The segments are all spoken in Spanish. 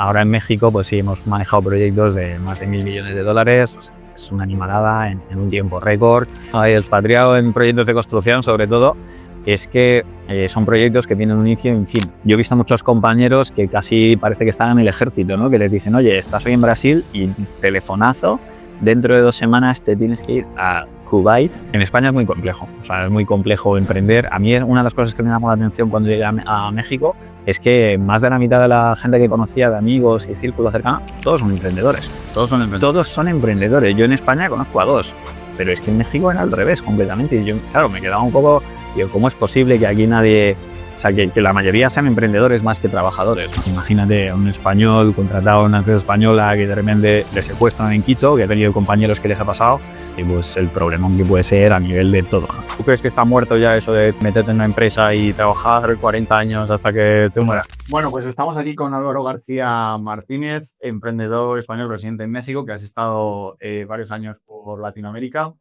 Ahora en México, pues sí, hemos manejado proyectos de más de 1.000 millones de dólares. O sea, es una animalada en un tiempo récord. El expatriado en proyectos de construcción, sobre todo, es que son proyectos que tienen un inicio y un fin. Yo he visto a muchos compañeros que casi parece que están en el ejército, ¿no? Que les dicen, oye, estás hoy en Brasil y telefonazo, dentro de 2 semanas te tienes que ir a Kuwait. En España es muy complejo, o sea, es muy complejo emprender. A mí una de las cosas que me llamó la atención cuando llegué a México es que más de la mitad de la gente que conocía, de amigos y círculo cercano, todos son emprendedores. Todos son emprendedores. Yo en España conozco a 2, pero es que en México era al revés completamente. Y yo, claro, me quedaba un poco, digo, ¿cómo es posible que aquí nadie... O sea, que la mayoría sean emprendedores más que trabajadores, ¿no? Imagínate a un español contratado en una empresa española que de repente le secuestran en Quito, que he tenido compañeros que les ha pasado, y pues el problemón que puede ser a nivel de todo, ¿no? ¿Tú crees que está muerto ya eso de meterte en una empresa y trabajar 40 años hasta que te mueras? Bueno, pues estamos aquí con Álvaro García Martínez, emprendedor español residente en México, que has estado varios años por Latinoamérica,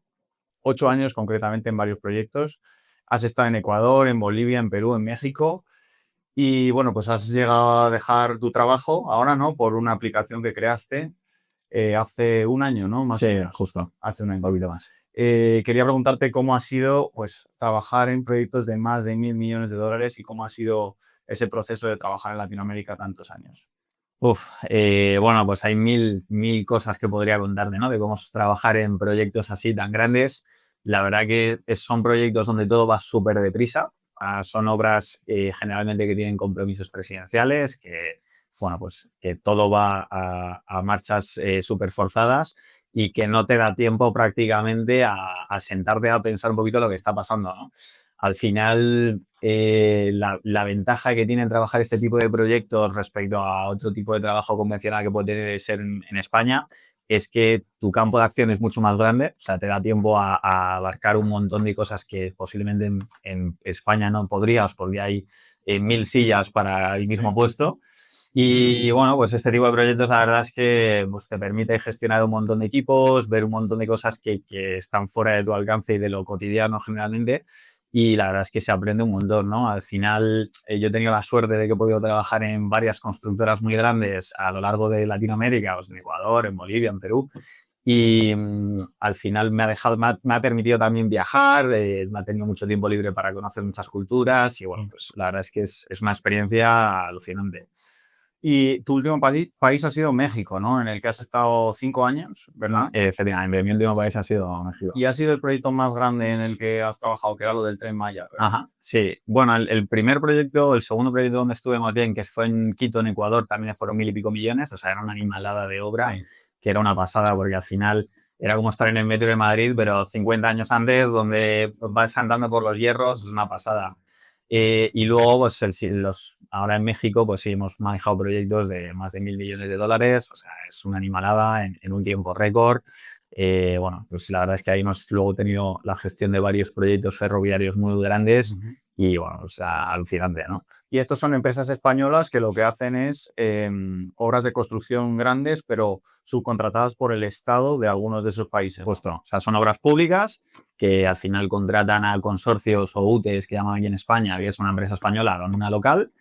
8 años concretamente en varios proyectos. Has estado en Ecuador, en Bolivia, en Perú, en México. Y bueno, pues has llegado a dejar tu trabajo ahora, ¿no? Por una aplicación que creaste hace un año, ¿no? Más o Sí, menos. justo, Hace un un año. poquito más. Quería preguntarte cómo ha sido, pues, trabajar en proyectos de más de 1.000 millones de dólares y cómo ha sido ese proceso de trabajar en Latinoamérica tantos años. Bueno, pues hay mil cosas que podría contarte, ¿no? De cómo es trabajar en proyectos así tan grandes. La verdad que son proyectos donde todo va súper deprisa. Son obras generalmente que tienen compromisos presidenciales, que, bueno, pues que todo va a marchas súper forzadas y que no te da tiempo prácticamente a sentarte a pensar un poquito lo que está pasando, ¿no? Al final, la ventaja que tiene trabajar este tipo de proyectos respecto a otro tipo de trabajo convencional que puede ser en España es que tu campo de acción es mucho más grande, o sea, te da tiempo a abarcar un montón de cosas que posiblemente en España no podrías porque hay 1.000 sillas para el mismo puesto. Y bueno, pues este tipo de proyectos la verdad es que pues, te permite gestionar un montón de equipos, ver un montón de cosas que están fuera de tu alcance y de lo cotidiano generalmente. Y la verdad es que se aprende un montón, ¿no? Al final, yo he tenido la suerte de que he podido trabajar en varias constructoras muy grandes a lo largo de Latinoamérica, pues en Ecuador, en Bolivia, en Perú. Y al final me ha permitido también viajar, me ha tenido mucho tiempo libre para conocer muchas culturas y bueno, pues la verdad es que es una experiencia alucinante. Y tu último país ha sido México, ¿no? En el que has estado 5 años, ¿verdad? Efectivamente, mi último país ha sido México. Y ha sido el proyecto más grande en el que has trabajado, que era lo del Tren Maya, ¿verdad? Ajá, sí. Bueno, el primer proyecto, el segundo proyecto donde estuve más bien, que fue en Quito, en Ecuador, también fueron 1.000 y pico millones, o sea, era una animalada de obra, Sí. que era una pasada, porque al final era como estar en el metro de Madrid, pero 50 años antes, donde vas andando por los hierros, es una pasada. Y luego, pues ahora en México, pues sí, hemos manejado proyectos de más de 1.000 millones de dólares, o sea, es una animalada en un tiempo récord. Bueno, pues la verdad es que ahí hemos luego tenido la gestión de varios proyectos ferroviarios muy grandes Ujú. y bueno, o sea, alucinante, ¿no? Y estos son empresas españolas que lo que hacen es obras de construcción grandes, pero subcontratadas por el Estado de algunos de esos países, ¿no? Justo, o sea, son obras públicas que al final contratan a consorcios o UTEs que llaman aquí en España, Sí. que es una empresa española con una local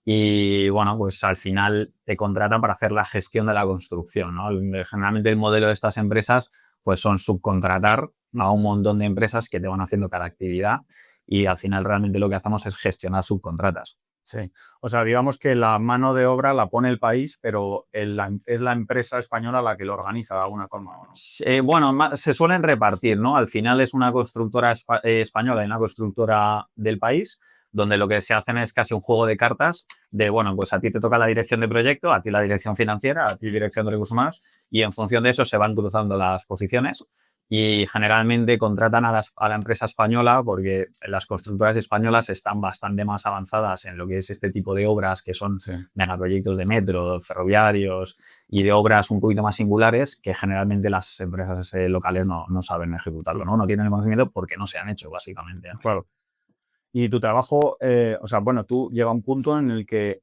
y bueno, pues al final te contratan para hacer la gestión de la construcción, ¿no? Generalmente el modelo de estas empresas pues son subcontratar a un montón de empresas que te van haciendo cada actividad y al final realmente lo que hacemos es gestionar subcontratas. Sí. O sea, digamos que la mano de obra la pone el país, pero es la empresa española la que lo organiza de alguna forma, ¿o no? Bueno, se suelen repartir, ¿no? Al final es una constructora española y una constructora del país, donde lo que se hacen es casi un juego de cartas de, bueno, pues a ti te toca la dirección de proyecto, a ti la dirección financiera, a ti dirección de recursos humanos, y en función de eso se van cruzando las posiciones y generalmente contratan a la empresa española porque las constructoras españolas están bastante más avanzadas en lo que es este tipo de obras que son Sí. megaproyectos de metro, ferroviarios, y de obras un poquito más singulares que generalmente las empresas locales no saben ejecutarlo, ¿no? No tienen el conocimiento porque no se han hecho, básicamente. Claro. Y tu trabajo, o sea, bueno, tú llega un punto en el que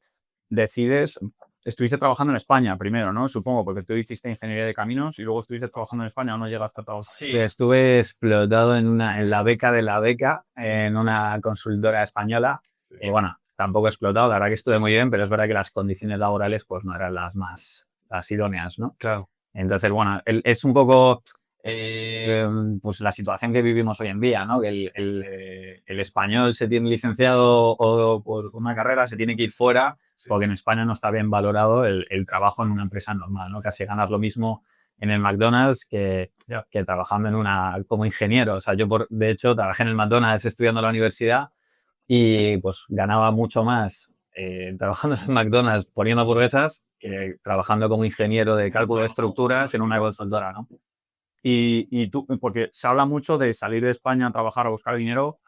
decides, estuviste trabajando en España primero, ¿no? Supongo, porque tú hiciste ingeniería de caminos y luego estuviste trabajando en España o no llegaste a trabajar. Sí, estuve explotado en la beca de la beca en una consultora española. Sí. Bueno, tampoco explotado, la verdad que estuve muy bien, pero es verdad que las condiciones laborales pues no eran las idóneas, ¿no? Claro. Entonces, bueno, es un poco pues la situación que vivimos hoy en día, ¿no? Que el español se tiene licenciado o por una carrera se tiene que ir fuera porque en España no está bien valorado el trabajo en una empresa normal, ¿no? Casi ganas lo mismo en el McDonald's que trabajando como ingeniero. O sea, de hecho, trabajé en el McDonald's estudiando en la universidad y pues ganaba mucho más trabajando en McDonald's poniendo hamburguesas que trabajando como ingeniero de cálculo de estructuras en una consultora, ¿no? Y tú, porque se habla mucho de salir de España a trabajar, a buscar dinero,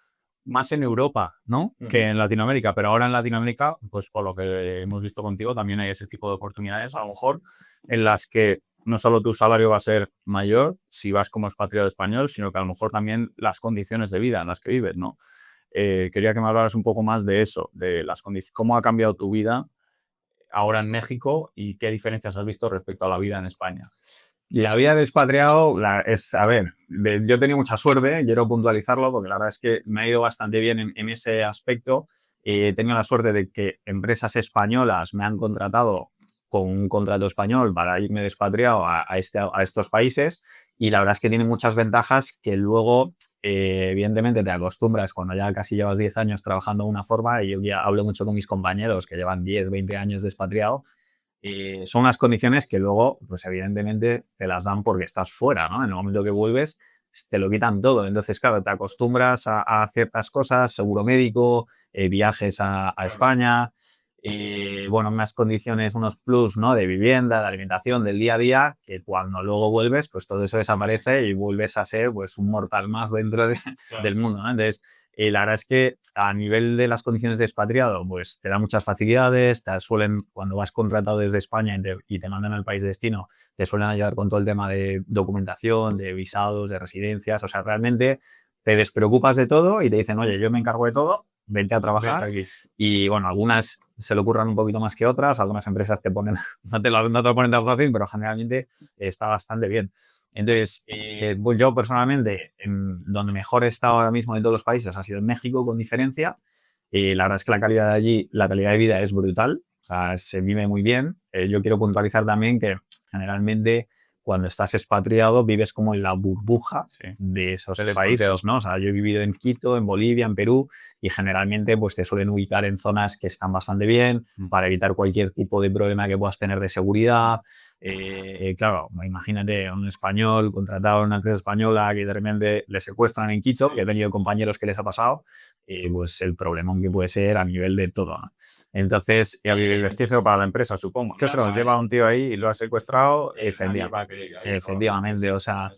más en Europa, ¿no? Que en Latinoamérica, pero ahora en Latinoamérica, pues por lo que hemos visto contigo, también hay ese tipo de oportunidades, a lo mejor, en las que no solo tu salario va a ser mayor si vas como expatriado español, sino que a lo mejor también las condiciones de vida en las que vives, ¿no? Quería que me hablaras un poco más de eso, de las condiciones, cómo ha cambiado tu vida ahora en México y qué diferencias has visto respecto a la vida en España. La vida de expatriado a ver, yo he tenido mucha suerte, quiero puntualizarlo, porque la verdad es que me ha ido bastante bien en ese aspecto. He tenido la suerte de que empresas españolas me han contratado con un contrato español para irme de expatriado a estos países y la verdad es que tiene muchas ventajas que luego, evidentemente, te acostumbras cuando ya casi llevas 10 años trabajando de una forma y yo ya hablo mucho con mis compañeros que llevan 10, 20 años de expatriado. Son unas condiciones que luego, pues evidentemente, te las dan porque estás fuera, ¿no? En el momento que vuelves, te lo quitan todo. Entonces, claro, te acostumbras a ciertas cosas, seguro médico, viajes a España, bueno, unas condiciones, unos plus, ¿no? De vivienda, de alimentación, del día a día, que cuando luego vuelves, pues todo eso desaparece y vuelves a ser, pues, un mortal más dentro del mundo, ¿no? Entonces, la verdad es que a nivel de las condiciones de expatriado, pues te da muchas facilidades, cuando vas contratado desde España y te mandan al país de destino, te suelen ayudar con todo el tema de documentación, de visados, de residencias, o sea, realmente te despreocupas de todo y te dicen, oye, yo me encargo de todo, vente a trabajar. Y bueno, algunas se lo ocurran un poquito más que otras, algunas empresas te ponen, no te lo ponen tan fácil, pero generalmente está bastante bien. Entonces, pues yo personalmente, donde mejor he estado ahora mismo de todos los países ha sido en México, con diferencia. La verdad es que la calidad de allí, la calidad de vida es brutal. O sea, se vive muy bien. Yo quiero puntualizar también que generalmente cuando estás expatriado vives como en la burbuja de esos países, ¿no? O sea, yo he vivido en Quito, en Bolivia, en Perú y generalmente pues te suelen ubicar en zonas que están bastante bien para evitar cualquier tipo de problema que puedas tener de seguridad. Claro, imagínate un español contratado en una empresa española que de repente le secuestran en Quito, que he tenido compañeros que les ha pasado, pues el problemón que puede ser a nivel de todo, ¿no? Entonces, El vestigio para la empresa, supongo. Que se lo lleva un tío ahí y lo ha secuestrado. efectivamente, o sea,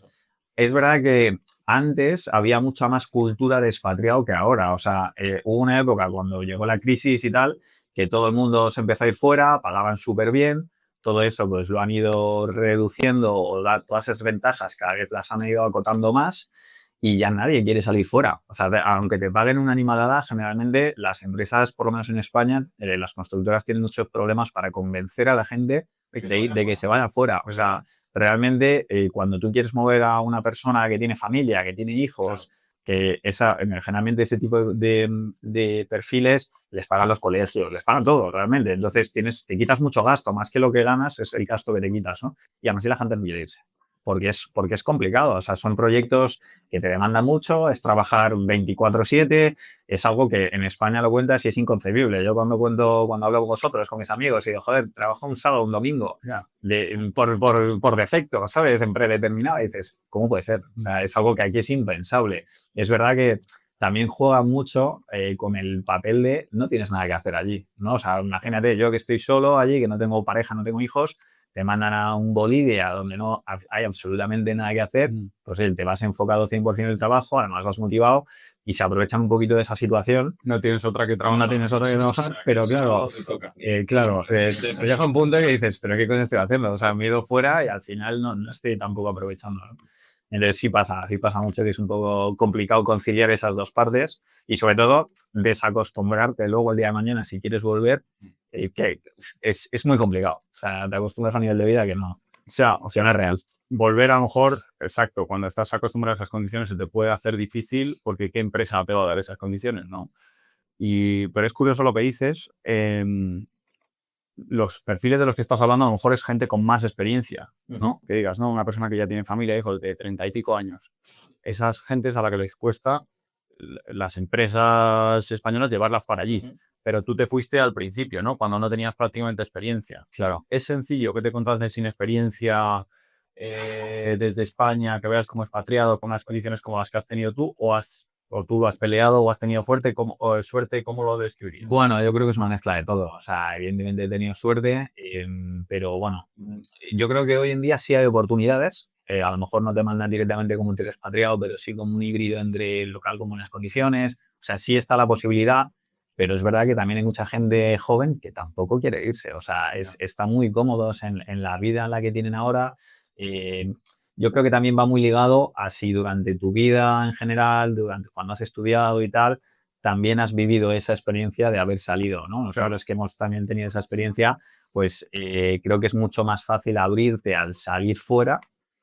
es verdad que antes había mucha más cultura de expatriado que ahora. O sea, hubo una época cuando llegó la crisis y tal, que todo el mundo se empezó a ir fuera, pagaban súper bien. Todo eso pues lo han ido reduciendo o todas esas ventajas cada vez las han ido acotando más y ya nadie quiere salir fuera. O sea, aunque te paguen una animalada, generalmente las empresas, por lo menos en España, las constructoras tienen muchos problemas para convencer a la gente de que se vaya fuera. O sea, realmente cuando tú quieres mover a una persona que tiene familia, que tiene hijos, generalmente ese tipo de perfiles les pagan los colegios, les pagan todo realmente. Entonces te quitas mucho gasto, más que lo que ganas es el gasto que te quitas, ¿no? Y aún así la gente no quiere irse. Porque es complicado, o sea, son proyectos que te demandan mucho, es trabajar 24/7, es algo que en España lo cuentas y es inconcebible. Yo cuando hablo con vosotros, con mis amigos, y digo, joder, trabajo un sábado, un domingo, por defecto, ¿sabes? En predeterminado, y dices, ¿cómo puede ser? O sea, es algo que aquí es impensable. Es verdad que también juega mucho con el papel de no tienes nada que hacer allí, ¿no? O sea, imagínate, yo que estoy solo allí, que no tengo pareja, no tengo hijos, te mandan a un Bolivia donde no hay absolutamente nada que hacer, pues te vas enfocado 100% en el trabajo, además vas motivado y se aprovechan un poquito de esa situación. No tienes otra que No tienes otra que trabajar, pero claro, te llega un punto que dices, pero ¿qué coño estoy haciendo? O sea, me he ido fuera y al final no estoy tampoco aprovechando, ¿no? Entonces sí pasa mucho que es un poco complicado conciliar esas dos partes y sobre todo desacostumbrarte luego el día de mañana si quieres volver, que es muy complicado. O sea, te acostumbras a un nivel de vida que no. O sea, no es real. Volver a lo mejor, exacto, cuando estás acostumbrado a esas condiciones se te puede hacer difícil porque ¿qué empresa te va a dar esas condiciones? No. Pero es curioso lo que dices. Los perfiles de los que estás hablando a lo mejor es gente con más experiencia, ¿no? Que digas, ¿no? Una persona que ya tiene familia, hijos de 30 y pico años. Esas gentes a la que les cuesta las empresas españolas llevarlas para allí. Pero tú te fuiste al principio, ¿no? Cuando no tenías prácticamente experiencia. Claro. ¿Es sencillo que te contrates sin experiencia desde España, que veas como expatriado con unas condiciones como las que has tenido tú? ¿O tú has peleado o has tenido suerte? ¿Cómo lo describirías? Bueno, yo creo que es una mezcla de todo. O sea, evidentemente he tenido suerte, pero bueno, yo creo que hoy en día sí hay oportunidades. A lo mejor no te mandan directamente como un expatriado, pero sí como un híbrido entre local con buenas condiciones. O sea, sí está la posibilidad, pero es verdad que también hay mucha gente joven que tampoco quiere irse. O sea, están muy cómodos en la vida en la que tienen ahora. Eh, yo creo que también va muy ligado a si durante tu vida en general, durante cuando has estudiado y tal, también has vivido esa experiencia de haber salido, ¿no? Nosotros los que hemos también tenido esa experiencia, pues creo que es mucho más fácil abrirte al salir fuera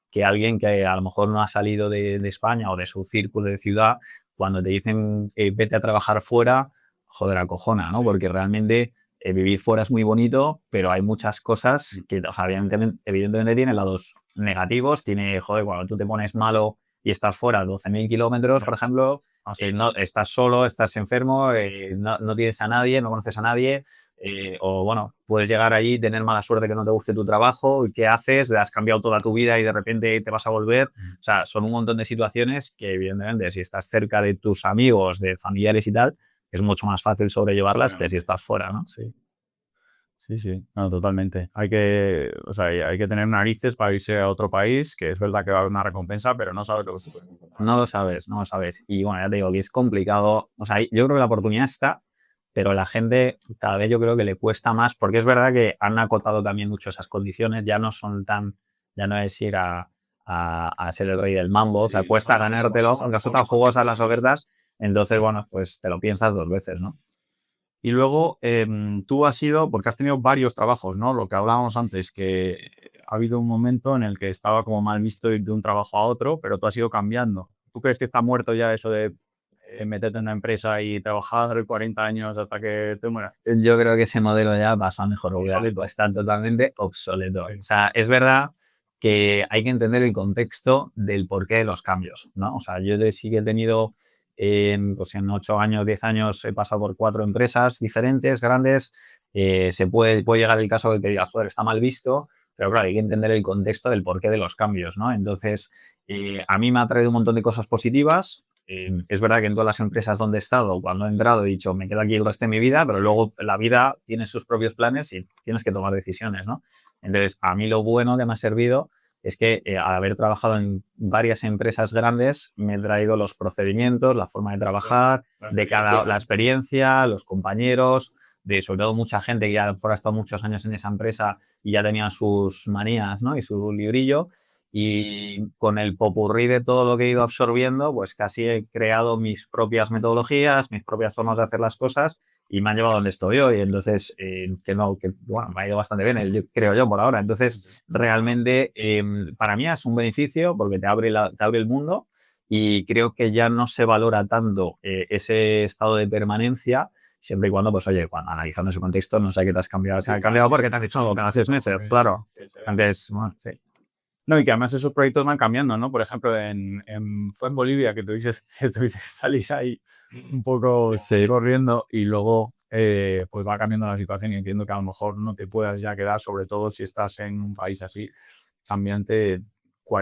que alguien que a lo mejor no ha salido de España o de su círculo de ciudad. Cuando te dicen vete a trabajar fuera, joder, acojona, ¿no? Porque realmente vivir fuera es muy bonito, pero hay muchas cosas que, o sea, evidentemente tiene lados negativos. Tiene, joder, cuando tú te pones malo y estás fuera 12.000 kilómetros, por ejemplo, no, estás solo, estás enfermo, no tienes a nadie, no conoces a nadie, o bueno, puedes llegar allí y tener mala suerte que no te guste tu trabajo, y ¿qué haces? Has cambiado toda tu vida y de repente te vas a volver. O sea, son un montón de situaciones que evidentemente si estás cerca de tus amigos, de familiares y tal, es mucho más fácil sobrellevarlas que si estás fuera, ¿no? Sí. Sí, sí, no, totalmente. O sea, hay que tener narices para irse a otro país, que es verdad que va a haber una recompensa, pero no sabes lo que se puede encontrar. No lo sabes, no lo sabes. Y bueno, ya te digo que es complicado. O sea, yo creo que la oportunidad está, pero la gente cada vez yo creo que le cuesta más, porque es verdad que han acotado también mucho esas condiciones, ya no son tan, ya no es ir a ser el rey del mambo, o sea, cuesta ganártelo, aunque son tan jugosas las ofertas, entonces, bueno, pues te lo piensas dos veces, ¿no? Y luego tú has sido, porque has tenido varios trabajos, ¿no? Lo que hablábamos antes, que ha habido un momento en el que estaba como mal visto ir de un trabajo a otro, pero tú has ido cambiando. ¿Tú crees que está muerto ya eso de meterte en una empresa y trabajar 40 años hasta que te mueras? Yo creo que ese modelo ya pasó a mejor vida, está totalmente obsoleto. Sí. O sea, es verdad que hay que entender el contexto del porqué de los cambios, ¿no? O sea, sí que he tenido, pues en 8 años, 10 años, he pasado por 4 empresas diferentes, grandes. Puede llegar el caso de que digas, joder, está mal visto, pero claro, hay que entender el contexto del porqué de los cambios, ¿no? Entonces, a mí me ha traído un montón de cosas positivas. Es verdad que en todas las empresas donde he estado, cuando he entrado, he dicho, me quedo aquí el resto de mi vida, pero luego la vida tiene sus propios planes y tienes que tomar decisiones, ¿no? Entonces, a mí lo bueno que me ha servido es que al haber trabajado en varias empresas grandes, me he traído los procedimientos, la forma de trabajar, la experiencia, los compañeros, de sobre todo mucha gente que ya ha estado muchos años en esa empresa y ya tenía sus manías, ¿no? Y su librillo. Y con el popurrí de todo lo que he ido absorbiendo, pues casi he creado mis propias metodologías, mis propias formas de hacer las cosas y me han llevado a donde estoy hoy. Entonces, bueno, me ha ido bastante bien, creo yo, por ahora. Entonces, realmente, para mí es un beneficio porque te abre el mundo y creo que ya no se valora tanto ese estado de permanencia, siempre y cuando, pues oye, cuando analizando su contexto, no sé qué te has cambiado. Se ha cambiado porque te has hecho algo cada 6 meses, claro. Antes, bueno, sí. No, y que además esos proyectos van cambiando, ¿no? Por ejemplo, fue en Bolivia que tuviste que salir ahí un poco corriendo y luego pues va cambiando la situación y entiendo que a lo mejor no te puedas ya quedar, sobre todo si estás en un país así cambiante,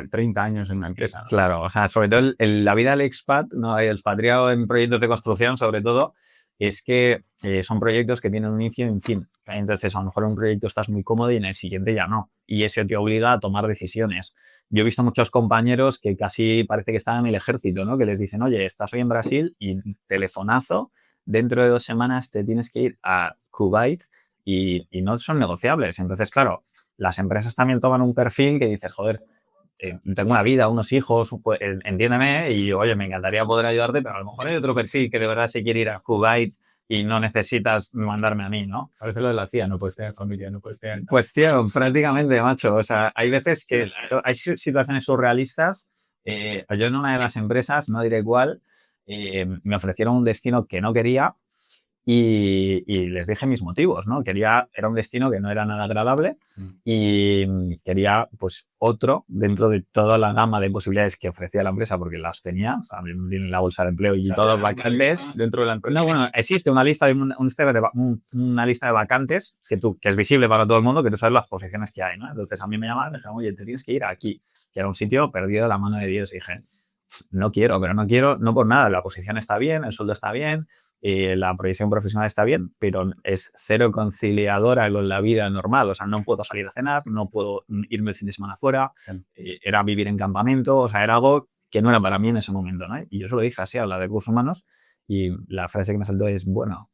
30 años en una empresa, ¿no? Claro, o sea, sobre todo la vida del expat, ¿no? El expatriado en proyectos de construcción, sobre todo, es que son proyectos que tienen un inicio y un fin. Entonces, a lo mejor en un proyecto estás muy cómodo y en el siguiente ya no. Y eso te obliga a tomar decisiones. Yo he visto muchos compañeros que casi parece que están en el ejército, ¿no? Que les dicen, oye, estás hoy en Brasil y telefonazo, dentro de 2 semanas te tienes que ir a Kuwait y no son negociables. Entonces, claro, las empresas también toman un perfil que dices, joder, tengo una vida, unos hijos, pues, entiéndeme, y oye, me encantaría poder ayudarte, pero a lo mejor hay otro perfil que de verdad se quiere ir a Kuwait y no necesitas mandarme a mí, ¿no? Parece lo de la CIA, no puedes tener familia, no puedes tener... Pues tío, prácticamente, macho. O sea, hay veces que hay situaciones surrealistas. Yo en una de las empresas, no diré cuál, me ofrecieron un destino que no quería y les dije mis motivos, ¿no? Era un destino que no era nada agradable y quería, pues, otro dentro de toda la gama de posibilidades que ofrecía la empresa, porque las tenía, o sea, tienen la bolsa de empleo y todos vacantes. Dentro de la empresa. No, bueno, existe una lista una lista de vacantes que es visible para todo el mundo, que tú sabes las posiciones que hay, ¿no? Entonces a mí me llamaban y me dijeron, oye, te tienes que ir aquí, que era un sitio perdido de la mano de Dios. Y dije, no quiero, pero no quiero, no por nada, la posición está bien, el sueldo está bien, la proyección profesional está bien, pero es cero conciliadora con la vida normal. O sea, no puedo salir a cenar, no puedo irme el fin de semana fuera, era vivir en campamento, o sea, era algo que no era para mí en ese momento, ¿no? Y yo se lo dije así a la de recursos humanos y la frase que me saltó es, bueno,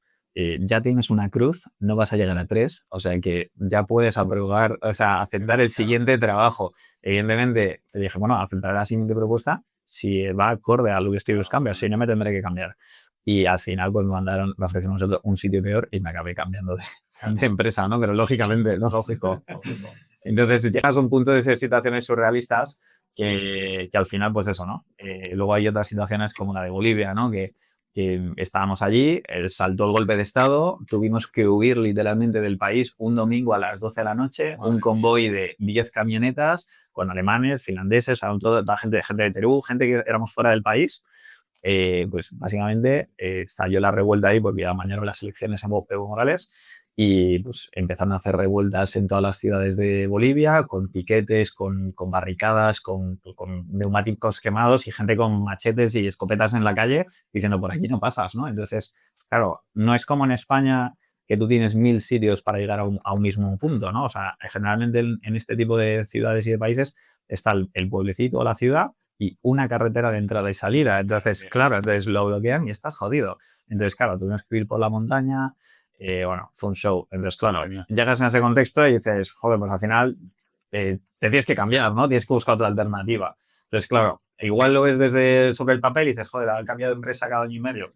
ya tienes una cruz, no vas a llegar a 3, o sea que ya puedes aprobar, o sea, aceptar el siguiente trabajo. Evidentemente, le dije, bueno, aceptaré la siguiente propuesta si va acorde a lo que estoy buscando, si no me tendré que cambiar. Y al final, pues me ofrecieron un sitio peor y me acabé cambiando de empresa, ¿no? Pero lógicamente, no es lógico. Entonces llegas a un punto de ser situaciones surrealistas que al final, pues eso, ¿no? Luego hay otras situaciones como la de Bolivia, ¿no? Que estábamos allí, saltó el golpe de Estado, tuvimos que huir literalmente del país un domingo a las 12 de la noche, un convoy de 10 camionetas con alemanes, finlandeses, toda gente de Perú, gente que éramos fuera del país. Pues básicamente estalló la revuelta ahí porque ya mañana las elecciones en Evo Morales y pues empezaron a hacer revueltas en todas las ciudades de Bolivia con piquetes, con barricadas, con neumáticos quemados y gente con machetes y escopetas en la calle diciendo por aquí no pasas, ¿no? Entonces, claro, no es como en España que tú tienes 1000 sitios para llegar a un mismo punto, ¿no? O sea, generalmente en este tipo de ciudades y de países está el pueblecito o la ciudad y una carretera de entrada y salida. Entonces, claro, entonces lo bloquean y estás jodido. Entonces, claro, tuvimos que ir por la montaña. Bueno, fue un show. Entonces, claro, llegas en ese contexto y dices, joder, pues al final te tienes que cambiar, ¿no? Tienes que buscar otra alternativa. Entonces, claro, igual lo ves desde sobre el papel y dices, joder, ha cambiado de empresa cada año y medio.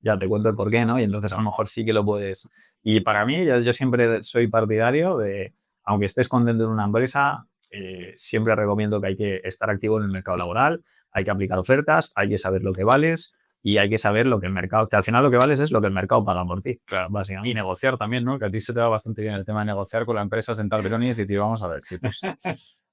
Ya te cuento el por qué, ¿no? Y entonces a lo mejor sí que lo puedes. Y para mí, yo siempre soy partidario de, aunque estés contento en una empresa, siempre recomiendo que hay que estar activo en el mercado laboral, hay que aplicar ofertas, hay que saber lo que vales y hay que saber lo que el mercado, que al final lo que vales es lo que el mercado paga por ti, claro, básicamente. Y negociar también, ¿no? Que a ti se te da bastante bien el tema de negociar con la empresa, sentar verones y decir, vamos a ver, chicos,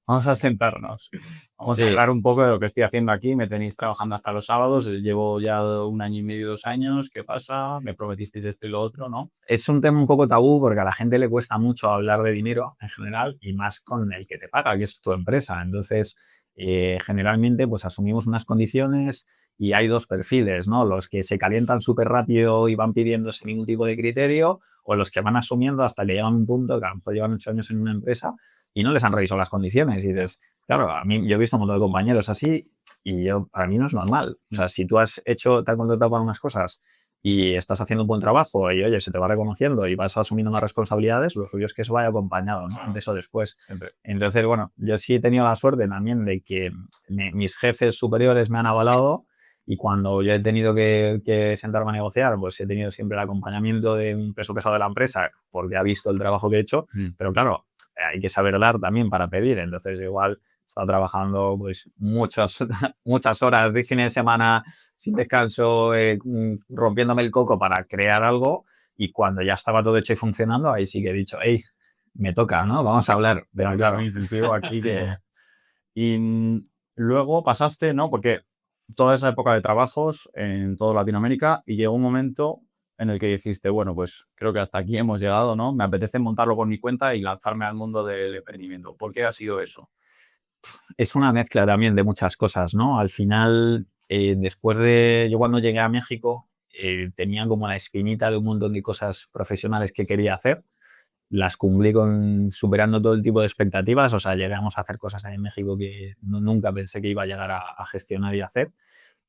vamos a sentarnos. Vamos a hablar un poco de lo que estoy haciendo aquí. Me tenéis trabajando hasta los sábados. Llevo ya 1 año y medio, 2 años. ¿Qué pasa? Me prometisteis esto y lo otro, ¿no? Es un tema un poco tabú porque a la gente le cuesta mucho hablar de dinero en general y más con el que te paga, que es tu empresa. Entonces, generalmente, pues asumimos unas condiciones y hay dos perfiles, ¿no? Los que se calientan súper rápido y van pidiendo sin ningún tipo de criterio o los que van asumiendo hasta que llegan a un punto que a lo mejor llevan 8 años en una empresa y no les han revisado las condiciones. Y dices, claro, a mí yo he visto un montón de compañeros así y para mí no es normal. O sea, si tú te has contratado para unas cosas y estás haciendo un buen trabajo y, oye, se te va reconociendo y vas asumiendo más responsabilidades, lo suyo es que eso vaya acompañado, ¿no? De eso después. Siempre. Entonces, bueno, yo sí he tenido la suerte también de que mis jefes superiores me han avalado y cuando yo he tenido que sentarme a negociar, pues he tenido siempre el acompañamiento de un peso pesado de la empresa porque ha visto el trabajo que he hecho, pero claro, hay que saber dar también para pedir. Entonces, igual he estado trabajando pues muchas horas de fines de semana sin descanso, rompiéndome el coco para crear algo y cuando ya estaba todo hecho y funcionando, ahí sí que he dicho, hey, me toca, ¿no? Vamos a hablar. Pero claro, Un incentivo aquí que... Y luego pasaste, ¿no? Porque toda esa época de trabajos en toda Latinoamérica y llegó un momento en el que dijiste, bueno, pues creo que hasta aquí hemos llegado, ¿no? Me apetece montarlo por mi cuenta y lanzarme al mundo del emprendimiento. ¿Por qué ha sido eso? es una mezcla también de muchas cosas, ¿no? Al final, yo cuando llegué a México, tenía como la espinita de un montón de cosas profesionales que quería hacer. Las cumplí superando todo el tipo de expectativas, o sea, llegamos a hacer cosas ahí en México que nunca pensé que iba a llegar a gestionar y hacer.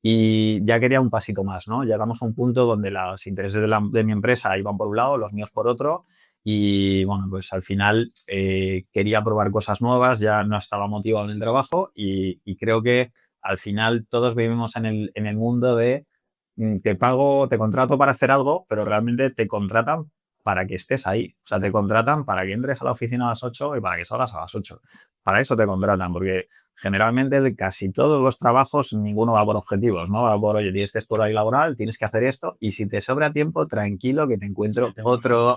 Y ya quería un pasito más, ¿no? Llegamos a un punto donde los intereses de mi empresa iban por un lado, los míos por otro, y bueno, pues al final quería probar cosas nuevas, ya no estaba motivado en el trabajo y creo que al final todos vivimos en el mundo de te pago, te contrato para hacer algo, pero realmente te contratan para que estés ahí. O sea, te contratan para que entres a la oficina a las 8 y para que salgas a las 8. Para eso te contratan, porque generalmente de casi todos los trabajos ninguno va por objetivos, ¿no? Va por, oye, tienes que por ahí laboral, tienes que hacer esto y si te sobra tiempo, tranquilo que te encuentro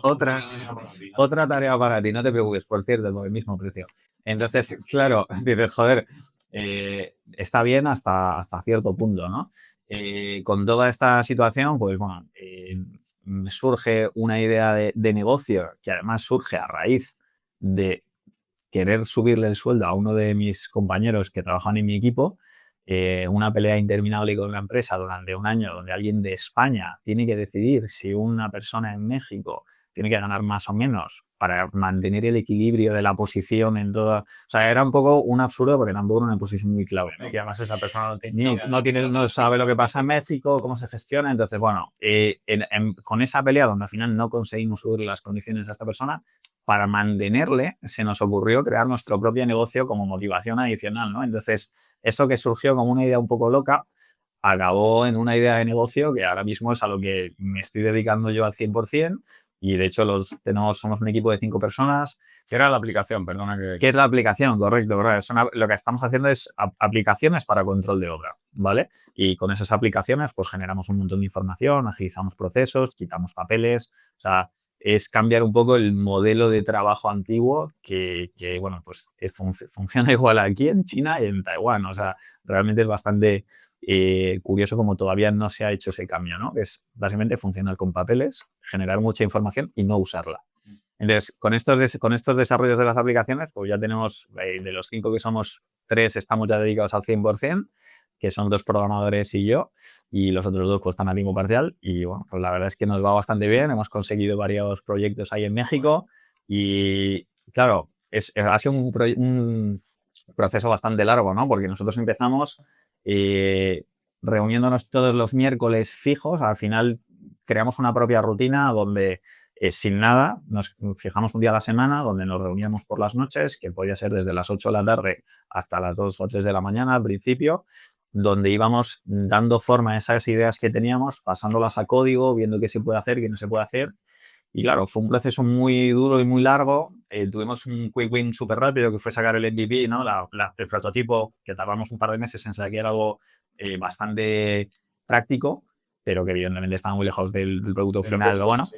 otra tarea para ti, no te preocupes, por cierto, por el mismo precio. Entonces, claro, dices, joder, está bien hasta cierto punto, ¿no? Con toda esta situación, pues bueno, me surge una idea de negocio que además surge a raíz de querer subirle el sueldo a uno de mis compañeros que trabajan en mi equipo, una pelea interminable con la empresa durante un año donde alguien de España tiene que decidir si una persona en México tiene que ganar más o menos para mantener el equilibrio de la posición en toda... O sea, era un poco un absurdo porque tampoco era una posición muy clave, ¿no? Y que además esa persona No sabe lo que pasa en México, cómo se gestiona. Entonces, bueno, con esa pelea donde al final no conseguimos subir las condiciones a esta persona, para mantenerle, se nos ocurrió crear nuestro propio negocio como motivación adicional, ¿no? Entonces, eso que surgió como una idea un poco loca, acabó en una idea de negocio que ahora mismo es a lo que me estoy dedicando yo al 100%. Y de hecho somos un equipo de 5 personas. ¿Qué era la aplicación? Perdona que... ¿Qué es la aplicación? Correcto, ¿verdad? Lo que estamos haciendo es aplicaciones para control de obra, ¿vale? Y con esas aplicaciones pues generamos un montón de información, agilizamos procesos, quitamos papeles, o sea, es cambiar un poco el modelo de trabajo antiguo que bueno, pues funciona igual aquí en China y en Taiwán. O sea, realmente es bastante curioso como todavía no se ha hecho ese cambio, ¿no? Es básicamente funcionar con papeles, generar mucha información y no usarla. Entonces, con estos desarrollos de las aplicaciones, pues ya tenemos, de los 5 que somos, 3 estamos ya dedicados al 100%, que son 2 programadores y yo, y los otros 2 pues están a tiempo parcial. Y bueno, pues la verdad es que nos va bastante bien, hemos conseguido varios proyectos ahí en México y, claro, ha sido un proceso bastante largo, ¿no? Porque nosotros empezamos reuniéndonos todos los miércoles fijos, al final creamos una propia rutina donde sin nada, nos fijamos un día a la semana donde nos reuníamos por las noches, que podía ser desde las 8 de la tarde hasta las 2 o 3 de la mañana al principio, donde íbamos dando forma a esas ideas que teníamos, pasándolas a código, viendo qué se puede hacer, qué no se puede hacer. Y claro, fue un proceso muy duro y muy largo. Tuvimos un quick win súper rápido que fue sacar el MVP, ¿no? El prototipo, que tardamos un par de meses en sacar algo bastante práctico, pero que evidentemente estaba muy lejos del producto final. Pero bueno, sí.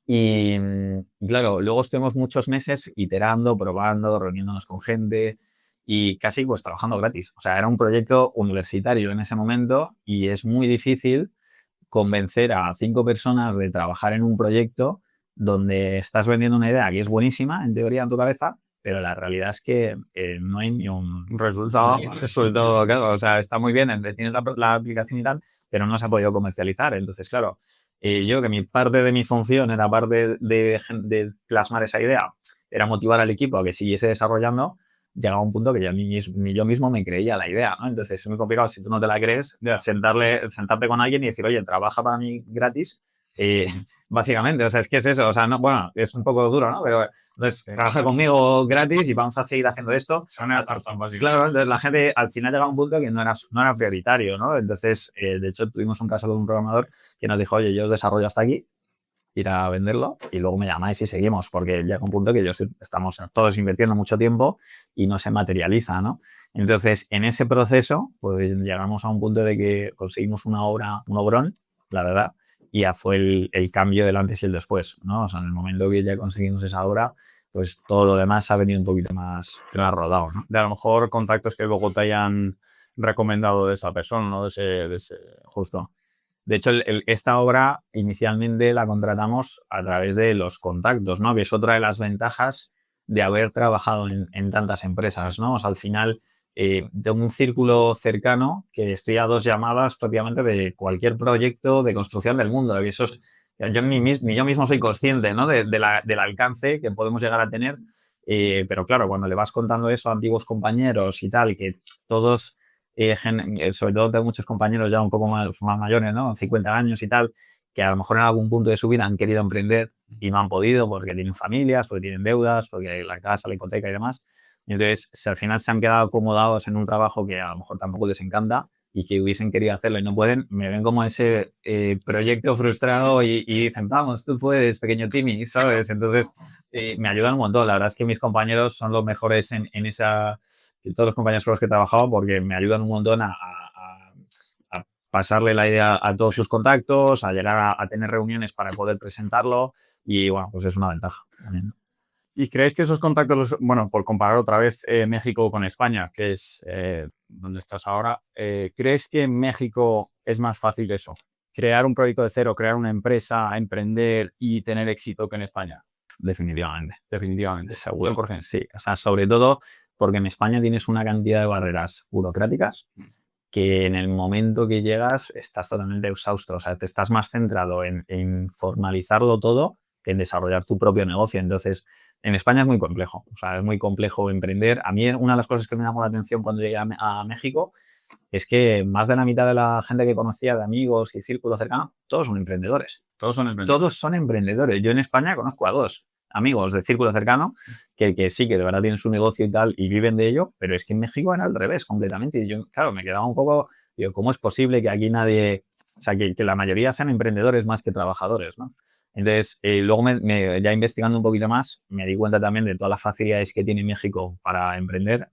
y claro, luego estuvimos muchos meses iterando, probando, reuniéndonos con gente y casi pues trabajando gratis. O sea, era un proyecto universitario en ese momento y es muy difícil convencer a 5 personas de trabajar en un proyecto donde estás vendiendo una idea que es buenísima, en teoría, en tu cabeza, pero la realidad es que no hay ni un resultado, claro, o sea, está muy bien, tienes la aplicación y tal, pero no se ha podido comercializar. Entonces, claro, yo que mi parte de mi función era parte de plasmar esa idea, era motivar al equipo a que siguiese desarrollando, llegaba un punto que ya ni yo mismo me creía la idea, ¿no? Entonces es muy complicado, si tú no te la crees, sentarte con alguien y decir, oye, trabaja para mí gratis, básicamente, o sea, es que es eso, o sea, no, bueno, es un poco duro, ¿no? Pero entonces, trabaja conmigo gratis y vamos a seguir haciendo esto. Claro, entonces la gente al final llegaba a un punto que no era prioritario, ¿no? Entonces, de hecho, tuvimos un caso con un programador que nos dijo, oye, yo os desarrollo hasta aquí, ir a venderlo y luego me llamáis y seguimos, porque llega un punto que estamos todos invirtiendo mucho tiempo y no se materializa, ¿no? Entonces, en ese proceso, pues llegamos a un punto de que conseguimos un obrón, la verdad, y ya fue el cambio del antes y el después, ¿no? O sea, en el momento que ya conseguimos esa obra, pues todo lo demás ha venido un poquito más rodado, ¿no? De a lo mejor contactos que luego te hayan recomendado de esa persona, ¿no? De ese... Justo. De hecho, esta obra inicialmente la contratamos a través de los contactos, ¿no? Que es otra de las ventajas de haber trabajado en tantas empresas, ¿no? O sea, al final, tengo un círculo cercano que estoy a 2 llamadas prácticamente de cualquier proyecto de construcción del mundo. Y eso es, yo ni yo mismo soy consciente, ¿no? Del alcance que podemos llegar a tener. Pero claro, cuando le vas contando eso a antiguos compañeros y tal, que todos sobre todo tengo muchos compañeros ya un poco más mayores, ¿no? 50 años y tal, que a lo mejor en algún punto de su vida han querido emprender y no han podido porque tienen familias, porque tienen deudas, porque la casa, la hipoteca y demás. Y entonces, si al final se han quedado acomodados en un trabajo que a lo mejor tampoco les encanta, y que hubiesen querido hacerlo y no pueden, me ven como ese proyecto frustrado y dicen, vamos, tú puedes, pequeño Timmy, ¿sabes? Entonces, me ayudan un montón. La verdad es que mis compañeros son los mejores en esa, todos los compañeros con los que he trabajado, porque me ayudan un montón a pasarle la idea a todos sus contactos, a llegar a tener reuniones para poder presentarlo y, bueno, pues es una ventaja también. ¿Y crees que esos contactos, bueno, por comparar otra vez México con España, que es donde estás ahora, ¿crees que en México es más fácil eso? Crear un proyecto de cero, crear una empresa, emprender y tener éxito que en España. Definitivamente. Definitivamente. Seguro. 100%. Sí, o sea, sobre todo porque en España tienes una cantidad de barreras burocráticas que en el momento que llegas estás totalmente exhausto. O sea, te estás más centrado en formalizarlo todo que en desarrollar tu propio negocio. Entonces, en España es muy complejo. O sea, es muy complejo emprender. A mí una de las cosas que me llamó la atención cuando llegué a México es que más de la mitad de la gente que conocía, de amigos y círculo cercano, todos son emprendedores. Todos son emprendedores. Todos son emprendedores. Yo en España conozco a 2 amigos de círculo cercano que sí, que de verdad tienen su negocio y tal y viven de ello, pero es que en México era al revés completamente. Y yo, claro, me quedaba un poco, digo, ¿cómo es posible que aquí nadie, o sea, que la mayoría sean emprendedores más que trabajadores, ¿no? Entonces, luego ya investigando un poquito más, me di cuenta también de todas las facilidades que tiene México para emprender,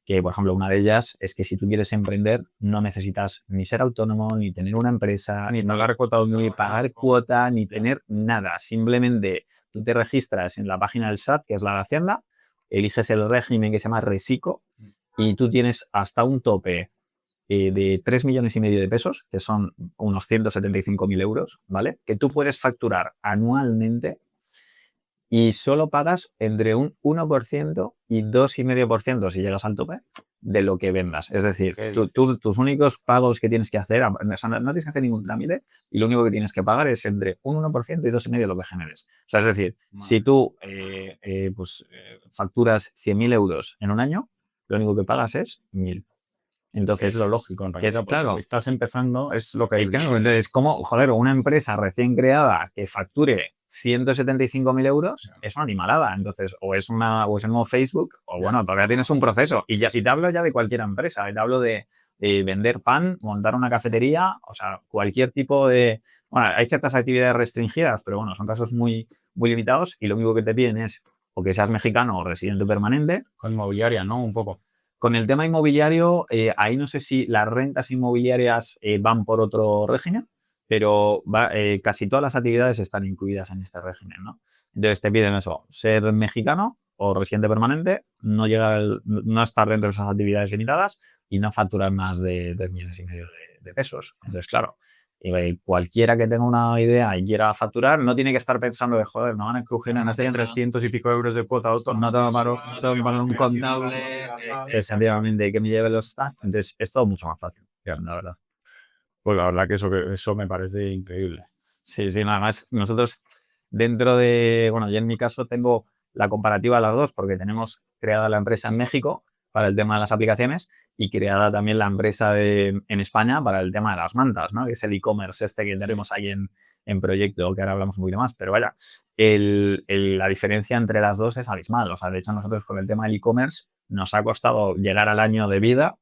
que, por ejemplo, una de ellas es que si tú quieres emprender, no necesitas ni ser autónomo, ni tener una empresa, Ni pagar cuota ni pagar cuota, ni tener nada. Simplemente tú te registras en la página del SAT, que es la de Hacienda, eliges el régimen que se llama Resico y tú tienes hasta un tope de 3,5 millones de pesos, que son unos 175.000 euros, ¿vale? Que tú puedes facturar anualmente y solo pagas entre un 1% y 2,5% si llegas al tope de lo que vendas. Es decir, tus únicos pagos que tienes que hacer, o sea, no tienes que hacer ningún trámite y lo único que tienes que pagar es entre un 1% y 2,5% de lo que generes. O sea, es decir, si tú facturas 100.000 euros en un año, lo único que pagas es 1.000. Entonces, es lo lógico, en que es, realidad, claro, si estás empezando, es lo que hay. claro, entonces, como, joder, una empresa recién creada que facture 175.000 euros es una animalada. Entonces, o es el nuevo Facebook, o bueno, todavía tienes un proceso. Y te hablo ya de cualquier empresa. Te hablo de vender pan, montar una cafetería, o sea, cualquier tipo de. Bueno, hay ciertas actividades restringidas, pero bueno, son casos muy, muy limitados. Y lo único que te piden es o que seas mexicano o residente permanente. Con inmobiliaria, ¿no? Un poco. Con el tema inmobiliario, ahí no sé si las rentas inmobiliarias van por otro régimen, pero casi todas las actividades están incluidas en este régimen, ¿no? Entonces te piden eso, ser mexicano o residente permanente, no estar dentro de esas actividades limitadas y no facturar más de 3,5 millones de pesos. Entonces, claro, cualquiera que tenga una idea y quiera facturar no tiene que estar pensando de, joder, no van a crujir en hacer 300 y pico euros de cuota autónoma. no tengo que pagar un contable, sencillamente que me lleve los stats. Entonces, es todo mucho más fácil, la verdad. Pues la verdad que eso me parece increíble. Sí, nada más. Nosotros dentro de, bueno, yo en mi caso tengo la comparativa de las dos porque tenemos creada la empresa en México para el tema de las aplicaciones y creada también la empresa en España para el tema de las mantas, ¿no? Que es el e-commerce que tenemos ahí en proyecto, que ahora hablamos un poquito más. Pero vaya, la diferencia entre las dos es abismal. O sea, de hecho, nosotros con el tema del e-commerce nos ha costado llegar al año de vida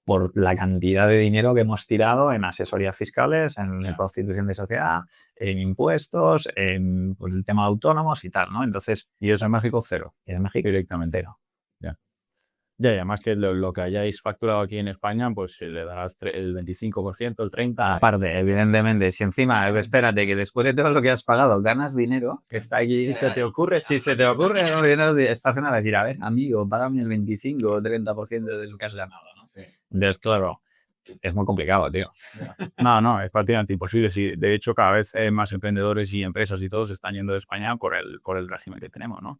por la cantidad de dinero que hemos tirado en asesorías fiscales, en constitución de sociedad, en impuestos, en el tema de autónomos y tal, ¿no? Entonces, y eso en México cero. En México directamente no. Ya, y además que lo que hayáis facturado aquí en España, pues le darás el 25%, el 30%. Aparte, evidentemente, si encima, espérate, que después de todo lo que has pagado ganas dinero, que está aquí. Si se te ocurre, no, dinero, estás a decir, a ver, amigo, págame el 25 o 30% de lo que has ganado, ¿no? Sí. Entonces, claro, es muy complicado, tío. No, es prácticamente imposible. Sí, de hecho, cada vez más emprendedores y empresas y todos están yendo de España por el régimen que tenemos, ¿no?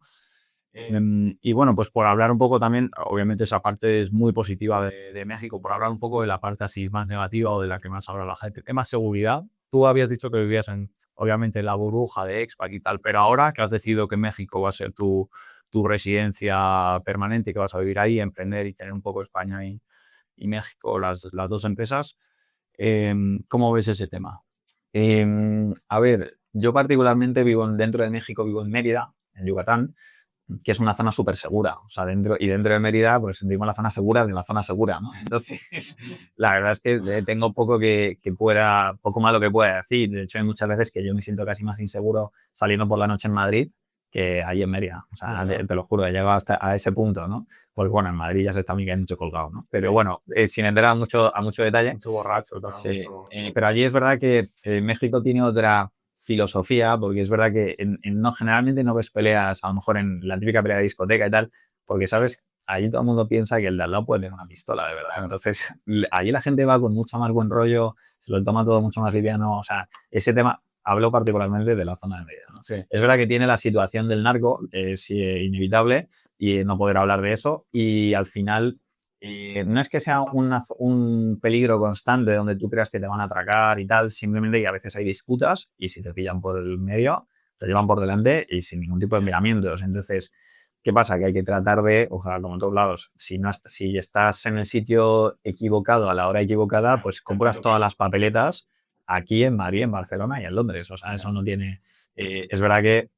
Y bueno, pues por hablar un poco también, obviamente esa parte es muy positiva de México, por hablar un poco de la parte así más negativa o de la que más habla la gente. Tema seguridad. Tú habías dicho que vivías obviamente, en la burbuja de expat y tal, pero ahora que has decidido que México va a ser tu residencia permanente y que vas a vivir ahí, emprender y tener un poco España y México, las dos empresas, ¿cómo ves ese tema? A ver, yo particularmente vivo dentro de México, vivo en Mérida, en Yucatán. que es una zona súper segura. O sea, dentro de Mérida, pues vivimos la zona segura de la zona segura, ¿no? Entonces, la verdad es que tengo poco malo que pueda decir. De hecho, hay muchas veces que yo me siento casi más inseguro saliendo por la noche en Madrid que ahí en Mérida. O sea, te lo juro, he llegado hasta a ese punto, ¿no? Porque bueno, en Madrid ya se está muy bien mucho colgado, ¿no? Pero bueno, sin entrar a mucho detalle. Mucho borracho. Sí, pero allí es verdad que México tiene otra filosofía, porque es verdad que no, generalmente no ves peleas, a lo mejor en la típica pelea de discoteca y tal, porque, ¿sabes? Allí todo el mundo piensa que el de al lado puede tener una pistola, de verdad. Entonces, allí la gente va con mucho más buen rollo, se lo toma todo mucho más liviano. O sea, ese tema, hablo particularmente de la zona de Mérida, ¿no? Sí. Es verdad que tiene la situación del narco, es inevitable, y no poder hablar de eso, y al final no es que sea un peligro constante donde tú creas que te van a atracar y tal, simplemente que a veces hay disputas y si te pillan por el medio, te llevan por delante y sin ningún tipo de miramientos. Entonces, ¿qué pasa? Que hay que tratar de, ojalá como en todos lados, si estás en el sitio equivocado a la hora equivocada, pues compras todas las papeletas aquí en Madrid, en Barcelona y en Londres. O sea, eso no tiene... es verdad que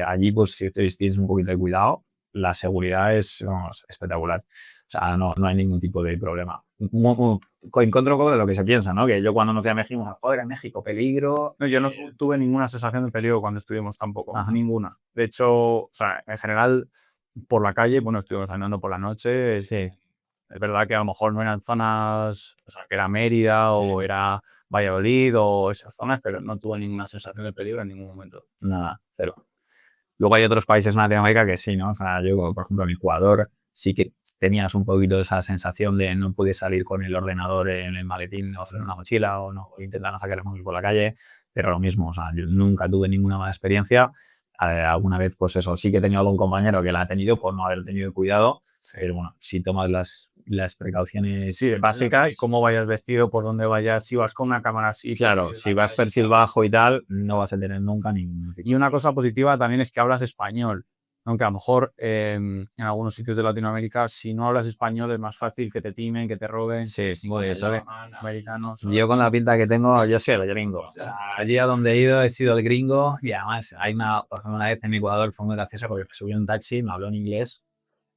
allí, pues si tienes un poquito de cuidado, la seguridad es, vamos, espectacular. O sea, no hay ningún tipo de problema. Encuentro un poco de lo que se piensa, ¿no? Que yo cuando me fui a México, joder, en México, peligro. No, yo no tuve ninguna sensación de peligro cuando estuvimos tampoco. Ajá. Ninguna. De hecho, o sea, en general, por la calle, bueno, estuvimos andando por la noche. Sí. Es verdad que a lo mejor no eran zonas, o sea, que era Mérida Sí. o era Valladolid o esas zonas, pero no tuve ninguna sensación de peligro en ningún momento. Nada, cero. Luego hay otros países en Latinoamérica que sí, ¿no? O sea, yo, por ejemplo, en Ecuador sí que tenías un poquito esa sensación de no puedes salir con el ordenador en el maletín o en una mochila o no intentar no sacar el móvil por la calle, pero lo mismo, o sea, yo nunca tuve ninguna mala experiencia. Alguna vez, pues eso, sí que he tenido algún compañero que la ha tenido por no haber tenido cuidado, pero bueno, si tomas las precauciones Sí, básicas. y cómo vayas vestido, por dónde vayas, si vas con una cámara así. Claro, si vas perfil bajo y tal, no vas a tener nunca ningún tipo. Y una cosa positiva también es que hablas español. Aunque a lo mejor en algunos sitios de Latinoamérica, si no hablas español es más fácil que te timen, que te roben. Sí, Sí, pues eso. americanos. Yo con la pinta que tengo, yo soy el gringo. O sea, allí a donde he ido he sido el gringo y además por ejemplo, una vez en Ecuador fue muy gracioso porque me subí a un taxi, me habló en inglés,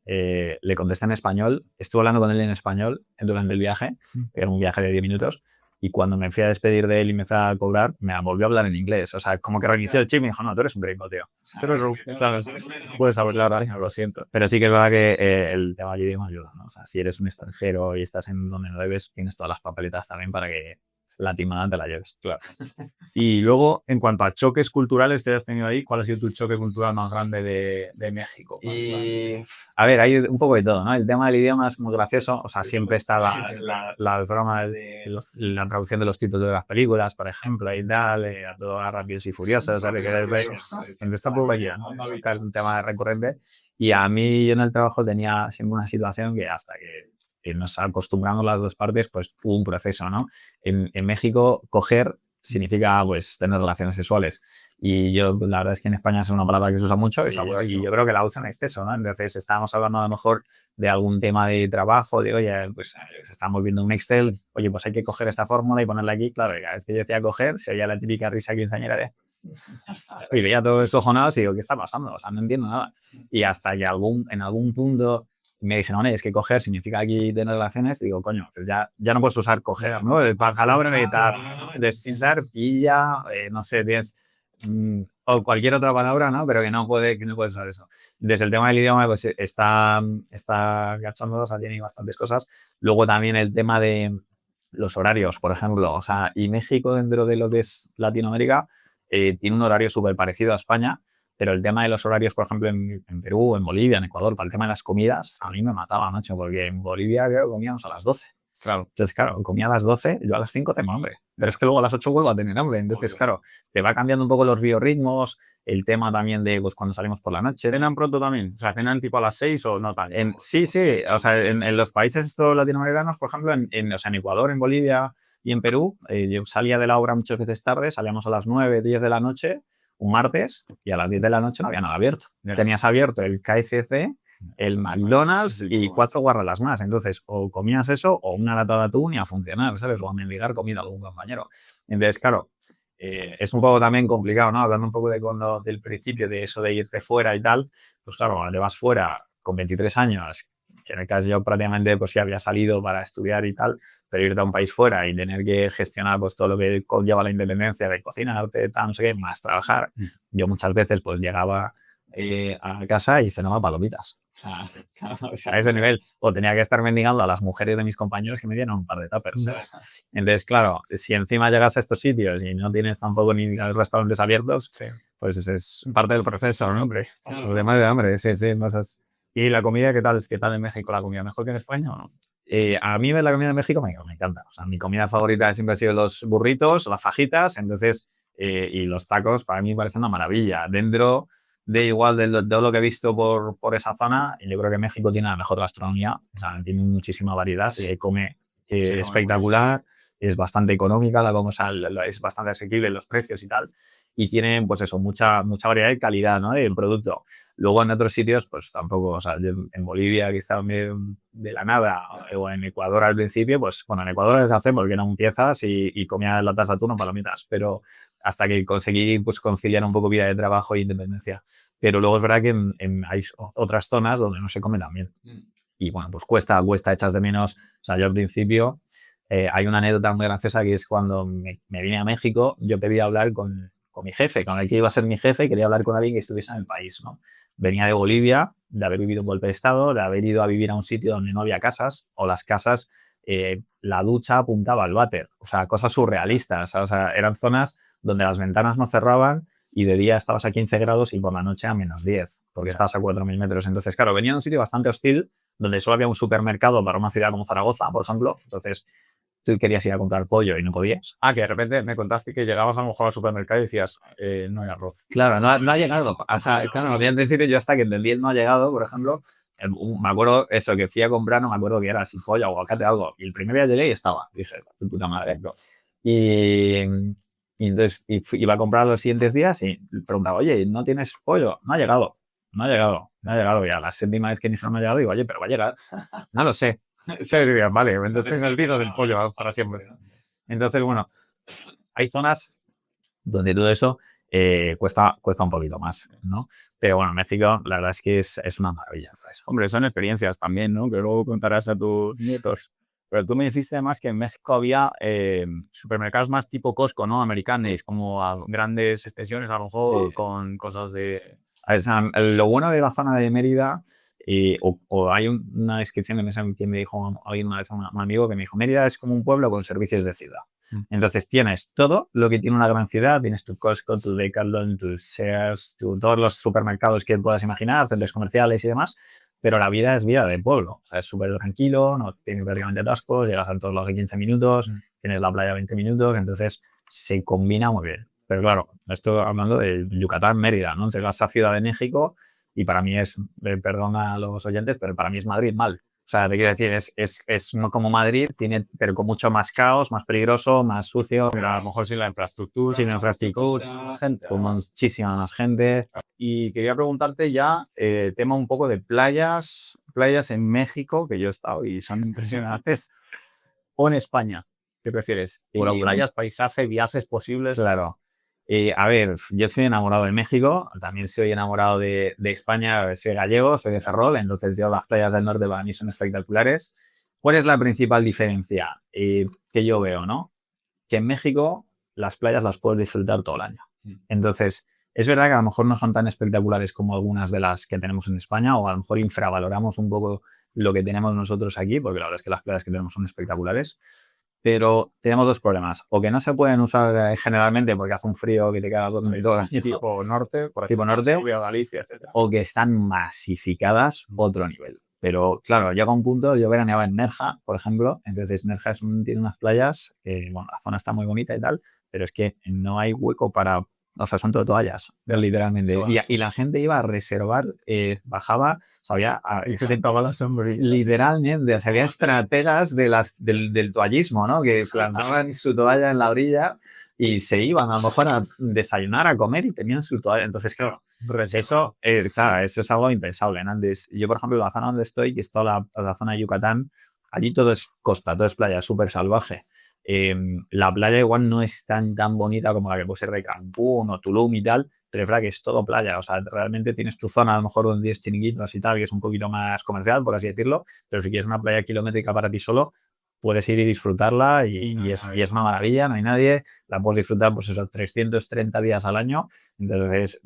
le contesté en español, estuve hablando con él en español durante el viaje, era un viaje de 10 minutos, y cuando me fui a despedir de él y me fue a cobrar, me volvió a hablar en inglés. O sea, como que reinició el chip y me dijo, no, tú eres un gringo, tío. Claro, puedes hablar, ¿no? Lo siento. Pero sí que es verdad que el tema del idioma ayuda, ¿no? O sea, si eres un extranjero y estás en donde no debes, tienes todas las papeletas también para que la timada te la lleves. Claro. Y luego, en cuanto a choques culturales que hayas tenido ahí, ¿cuál ha sido tu choque cultural más grande de México? Y, a ver, hay un poco de todo, ¿no? El tema del idioma es muy gracioso. O sea, siempre está la broma de la traducción de los títulos de las películas, por ejemplo, y tal, a todo a Rápidos y Furiosos, ¿sabes? Siempre está por aquí, ¿no? Es un tema recurrente. Y a mí, yo en el trabajo tenía siempre una situación que hasta que nos acostumbramos las dos partes, pues hubo un proceso, ¿no? En México, coger significa pues tener relaciones sexuales. Y yo, la verdad es que en España es una palabra que se usa mucho y yo creo que la usan en exceso, ¿no? Entonces estábamos hablando a lo mejor de algún tema de trabajo, de oye, pues estamos viendo un Excel, oye, pues hay que coger esta fórmula y ponerla aquí. Claro, y cada vez que yo decía coger, se oía la típica risa quinceañera de... Y veía todo escojonado y digo, ¿qué está pasando? O sea, no entiendo nada. Y hasta que en algún punto me dijeron, es que coger significa aquí tener relaciones. Digo, coño, pues ya no puedes usar coger, ¿no? Palabra meditar, descinsar, pilla, no sé, tienes... o cualquier otra palabra, ¿no? Pero que no puedes usar eso. Desde el tema del idioma, pues está cachondo, o sea, tiene bastantes cosas. Luego también el tema de los horarios, por ejemplo. O sea, y México, dentro de lo que es Latinoamérica, tiene un horario súper parecido a España, pero el tema de los horarios, por ejemplo, en Perú, en Bolivia, en Ecuador, para el tema de las comidas, a mí me mataba, macho, porque en Bolivia creo que comíamos a las 12. Claro. Entonces, claro, comía a las 12, yo a las 5 tengo hambre. Pero es que luego a las 8 vuelvo a tener hambre. Entonces, claro, te va cambiando un poco los biorritmos, el tema también de pues, cuando salimos por la noche. ¿Cenan pronto también? O sea, ¿cenan tipo a las 6 o no tan? Sí, o sea, en los países estos latinoamericanos, por ejemplo, o sea, en Ecuador, en Bolivia y en Perú, yo salía de la obra muchas veces tarde, salíamos a las 9, 10 de la noche, un martes, y a las 10 de la noche no había nada abierto. Tenías abierto el KFC, el McDonald's y 4 guarradas más. Entonces, o comías eso o una lata de atún y a funcionar, ¿sabes? O a mendigar comida a algún compañero. Entonces, claro, es un poco también complicado, ¿no? Hablando un poco del principio de eso de irte fuera y tal, pues claro, cuando te vas fuera con 23 años, que en el caso yo prácticamente pues sí había salido para estudiar y tal, pero irte a un país fuera y tener que gestionar pues todo lo que conlleva la independencia de cocinarte, tal, no sé qué, más trabajar, yo muchas veces pues llegaba a casa y cenaba palomitas. O sea, a ese nivel. O tenía que estar mendigando a las mujeres de mis compañeros que me dieran un par de tuppers, ¿sabes? Entonces, claro, si encima llegas a estos sitios y no tienes tampoco ni los restaurantes abiertos, Sí. pues ese es parte del proceso, ¿no? Hombre. Los demás de hambre, sí, sí, cosas. ¿Y la comida qué tal? ¿Qué tal en México la comida? ¿Mejor que en España o no? A mí la comida de México me encanta. O sea, mi comida favorita siempre ha sido los burritos, las fajitas, entonces, y los tacos para mí me parecen una maravilla. Dentro de igual de lo que he visto por esa zona, yo creo que México tiene la mejor gastronomía. O sea, tiene muchísima variedad, se come espectacular, es bastante económica, o sea, es bastante asequible los precios y tal. Y tienen, pues eso, mucha variedad y calidad, ¿no? El producto. Luego en otros sitios, pues tampoco, o sea, yo en Bolivia, que estaba medio de la nada, o en Ecuador al principio, pues bueno, en Ecuador les hace porque eran piezas y comía latas de atún o palomitas, pero hasta que conseguí pues conciliar un poco vida de trabajo e independencia. Pero luego es verdad que hay otras zonas donde no se come tan bien. Y bueno, pues cuesta, echas de menos. O sea, yo al principio, hay una anécdota muy graciosa que es cuando me vine a México, yo pedí hablar con mi jefe, con el que iba a ser mi jefe, y quería hablar con alguien que estuviese en el país, ¿no? Venía de Bolivia, de haber vivido un golpe de estado, de haber ido a vivir a un sitio donde no había casas, o las casas, la ducha apuntaba al váter, o sea, cosas surrealistas, o sea, eran zonas donde las ventanas no cerraban y de día estabas a 15 grados y por la noche a -10, porque estabas a 4.000 metros. Entonces, claro, venía de un sitio bastante hostil, donde solo había un supermercado para una ciudad como Zaragoza, por ejemplo. Entonces, tú querías ir a comprar pollo y no podías. Que de repente me contaste que llegabas a lo mejor al supermercado y decías, no hay arroz. Claro, no ha llegado. O sea, claro, al principio yo hasta que entendí el no ha llegado, por ejemplo, me acuerdo eso, que fui a comprar, no me acuerdo que era, si pollo, aguacate, algo. Y el primer día llegué y estaba. Dije, tu puta madre. Y, y entonces iba a comprar los siguientes días y preguntaba, oye, ¿no tienes pollo? No ha llegado. No ha llegado. No ha llegado. Y a la séptima vez que ni no ha llegado, digo, oye, pero va a llegar. No lo sé. Vale, entonces en el vino del pollo para siempre. Entonces, bueno, hay zonas donde todo eso cuesta un poquito más, ¿no? Pero bueno, México, la verdad es que es una maravilla. Hombre, son experiencias también, ¿no? Que luego contarás a tus nietos. Pero tú me dijiste además que en México había supermercados más tipo Costco, ¿no? Americanos, como a grandes extensiones, a lo mejor, con cosas de... O sea, lo bueno de la zona de Mérida, o hay una descripción que me dijo hay una vez un amigo que me dijo, Mérida es como un pueblo con servicios de ciudad. Entonces tienes todo lo que tiene una gran ciudad, tienes tu Costco, tu Decathlon, tu Sears, todos los supermercados que puedas imaginar, centros comerciales y demás, pero la vida es vida de pueblo. O sea, es súper tranquilo, no tienes prácticamente atascos, llegas a todos los de 15 minutos, tienes la playa 20 minutos, entonces se combina muy bien. Pero claro, estoy hablando de Yucatán, Mérida, ¿no? Llegas a Ciudad de México y para mí es, perdón a los oyentes, pero para mí es Madrid mal. O sea, te quiero decir, es no como Madrid, pero con mucho más caos, más peligroso, más sucio. Pero a lo mejor sin la infraestructura, sin infraestructura, más gente. con muchísima más gente. Y quería preguntarte ya, tema un poco de playas en México, que yo he estado y son impresionantes, o en España. ¿Qué prefieres? Bueno, playas, paisaje, viajes posibles. Claro. A ver, yo soy enamorado de México, también soy enamorado de España, soy gallego, soy de Ferrol, entonces yo las playas del norte para mí son espectaculares. ¿Cuál es la principal diferencia que yo veo, no? Que en México las playas las puedes disfrutar todo el año. Entonces, es verdad que a lo mejor no son tan espectaculares como algunas de las que tenemos en España, o a lo mejor infravaloramos un poco lo que tenemos nosotros aquí, porque la verdad es que las playas que tenemos son espectaculares. Pero tenemos dos problemas. O que no se pueden usar generalmente porque hace un frío que te cagas todo el año. Tipo norte, por Tipo ejemplo, norte. Galicia, etc. O que están masificadas otro nivel. Pero claro, llega un punto, yo veraneaba en Nerja, por ejemplo. Entonces Nerja tiene unas playas, bueno, la zona está muy bonita y tal, pero es que no hay hueco para... O sea, son todo toallas, literalmente. Y la gente iba a reservar, bajaba, o sea, había... Literalmente, o sea, había estrategas del toallismo, ¿no? Que plantaban su toalla en la orilla y se iban a lo mejor a desayunar, a comer y tenían su toalla. Entonces, claro, eso, claro, eso es algo impensable, ¿no? Antes, yo, por ejemplo, la zona donde estoy, que es toda la zona de Yucatán, allí todo es costa, todo es playa, súper salvaje. La playa igual no es tan bonita como la que puede ser de Cancún o Tulum y tal, pero es verdad que es todo playa. O sea, realmente tienes tu zona a lo mejor donde tienes chiringuitos y tal, que es un poquito más comercial, por así decirlo, pero si quieres una playa kilométrica para ti solo, puedes ir y disfrutarla y es una maravilla, no hay nadie, la puedes disfrutar pues esos 330 días al año, entonces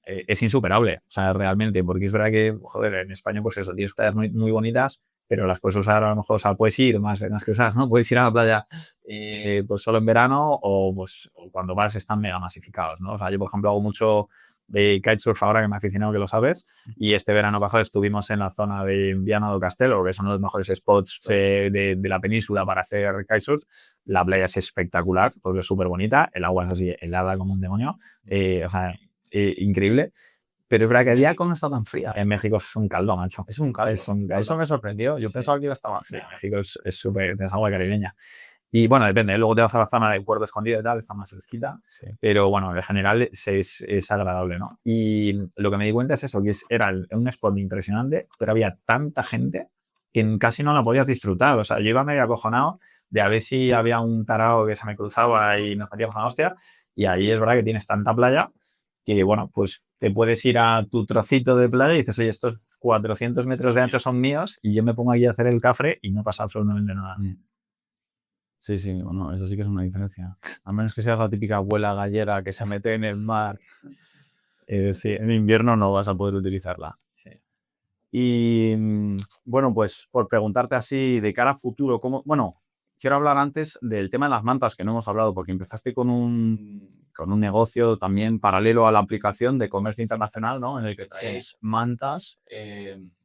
es insuperable, o sea, realmente, porque es verdad que, joder, en España pues eso, tienes playas muy bonitas, pero las puedes usar a lo mejor, o sea, puedes ir más que usar, ¿no? Puedes ir a la playa pues solo en verano o cuando vas están mega masificados, ¿no? O sea, yo por ejemplo hago mucho de kitesurf ahora que me he aficionado, que lo sabes, y este verano pasado estuvimos en la zona de Viana do Castelo, que son los mejores spots de la península para hacer kitesurf. La playa es espectacular, porque es súper bonita, el agua es así helada como un demonio, o sea, increíble. Pero es verdad que el día no está tan fría. En México es un caldo, macho. Es un caldo. Eso me sorprendió. Yo pensaba que iba a estar más fría. México es súper, es agua caribeña. Y bueno, depende, ¿eh? Luego te vas a la zona de Puerto Escondido y tal, está más fresquita. Sí. Pero bueno, en general es agradable, ¿no? Y lo que me di cuenta es eso, que era un spot impresionante, pero había tanta gente que casi no la podías disfrutar. O sea, yo iba medio acojonado de a ver si había un tarao que se me cruzaba y nos metíamos una hostia. Y ahí es verdad que tienes tanta playa que, bueno, pues te puedes ir a tu trocito de playa y dices, oye, estos 400 metros de ancho son míos y yo me pongo aquí a hacer el cafre y no pasa absolutamente nada. Sí, sí, bueno, eso sí que es una diferencia. A menos que seas la típica abuela gallera que se mete en el mar. Sí, en invierno no vas a poder utilizarla. Sí. Y bueno, pues por preguntarte así de cara a futuro, ¿cómo? Bueno, quiero hablar antes del tema de las mantas, que no hemos hablado, porque empezaste con un negocio también paralelo a la aplicación de comercio internacional, ¿no? En el que traes mantas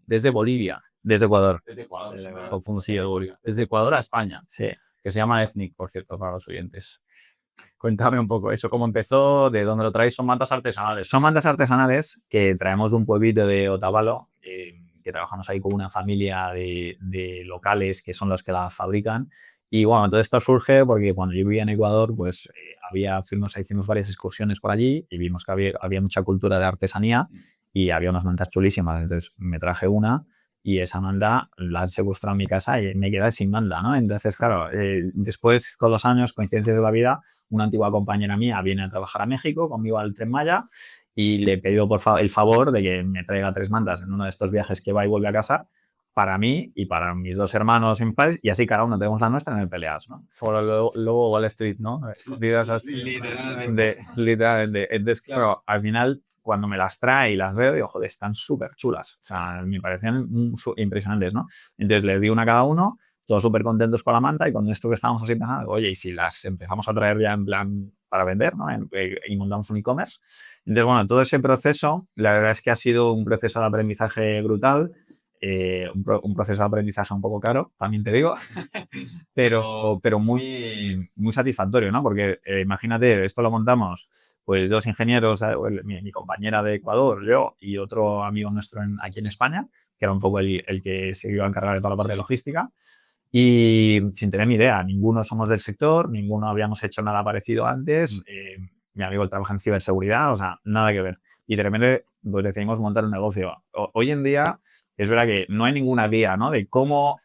desde Bolivia. Desde Ecuador. Desde Ecuador, Desde sí, Ecuador. confundí de Bolivia. Desde Ecuador a España, Sí. que se llama Ethnic, por cierto, para los oyentes. Cuéntame un poco eso, cómo empezó, de dónde lo traéis, son mantas artesanales. Son mantas artesanales que traemos de un pueblito de Otavalo, que trabajamos ahí con una familia de locales que son los que las fabrican. Y bueno, todo esto surge porque cuando yo vivía en Ecuador, pues hicimos varias excursiones por allí y vimos que había mucha cultura de artesanía y había unas mantas chulísimas. Entonces me traje una y esa manta la han secuestrado en mi casa y me quedé sin manta, ¿no? Entonces, claro, después con los años, coincidencias de la vida, una antigua compañera mía viene a trabajar a México conmigo al Tren Maya y le he pedido el favor de que me traiga 3 mantas en uno de estos viajes que va y vuelve a casa para mí y para mis 2 hermanos en país y así cada uno tenemos la nuestra en el Peleas, ¿no? Por luego Wall Street, ¿no? Vidas así. Literalmente. Entonces, claro, al final, cuando me las trae y las veo, digo, joder, están súper chulas. O sea, me parecían impresionantes, ¿no? Entonces les di una a cada uno, todos súper contentos con la manta y con esto que estábamos así pensando, oye, y si las empezamos a traer ya en plan para vender, ¿no? Y montamos un e-commerce. Entonces, bueno, todo ese proceso, la verdad es que ha sido un proceso de aprendizaje brutal. Un proceso de aprendizaje un poco caro, también te digo, pero muy satisfactorio, ¿no? Porque imagínate, esto lo montamos pues 2 ingenieros, mi compañera de Ecuador, yo y otro amigo nuestro aquí en España, que era un poco el que se iba a encargar de toda la parte de logística. Y sin tener ni idea, ninguno somos del sector, ninguno habíamos hecho nada parecido antes. Mi amigo trabaja en ciberseguridad, o sea, nada que ver. Y de repente pues decidimos montar un negocio. Hoy en día es verdad que no hay ninguna guía, ¿no? De cómo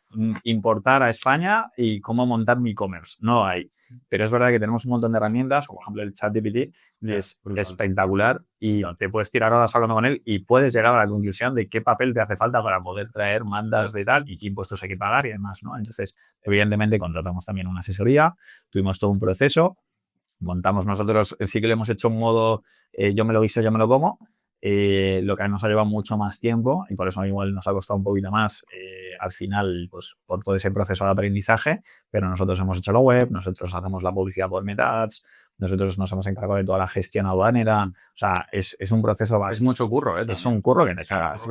importar a España y cómo montar mi e-commerce. No hay. Pero es verdad que tenemos un montón de herramientas, como por ejemplo el ChatGPT, que es espectacular y te puedes tirar horas hablando con él y puedes llegar a la conclusión de qué papel te hace falta para poder traer mandas de tal y qué impuestos hay que pagar y demás, ¿no? Entonces, evidentemente, contratamos también una asesoría, tuvimos todo un proceso, montamos nosotros, sí que lo hemos hecho en modo yo me lo guiso, yo me lo como, lo que nos ha llevado mucho más tiempo y por eso igual nos ha costado un poquito más al final, pues por todo ese proceso de aprendizaje, pero nosotros hemos hecho la web, nosotros hacemos la publicidad por Meta Ads, nosotros nos hemos encargado de toda la gestión aduanera, o sea, es un proceso... Es mucho curro, ¿eh? Es un curro que te cagas.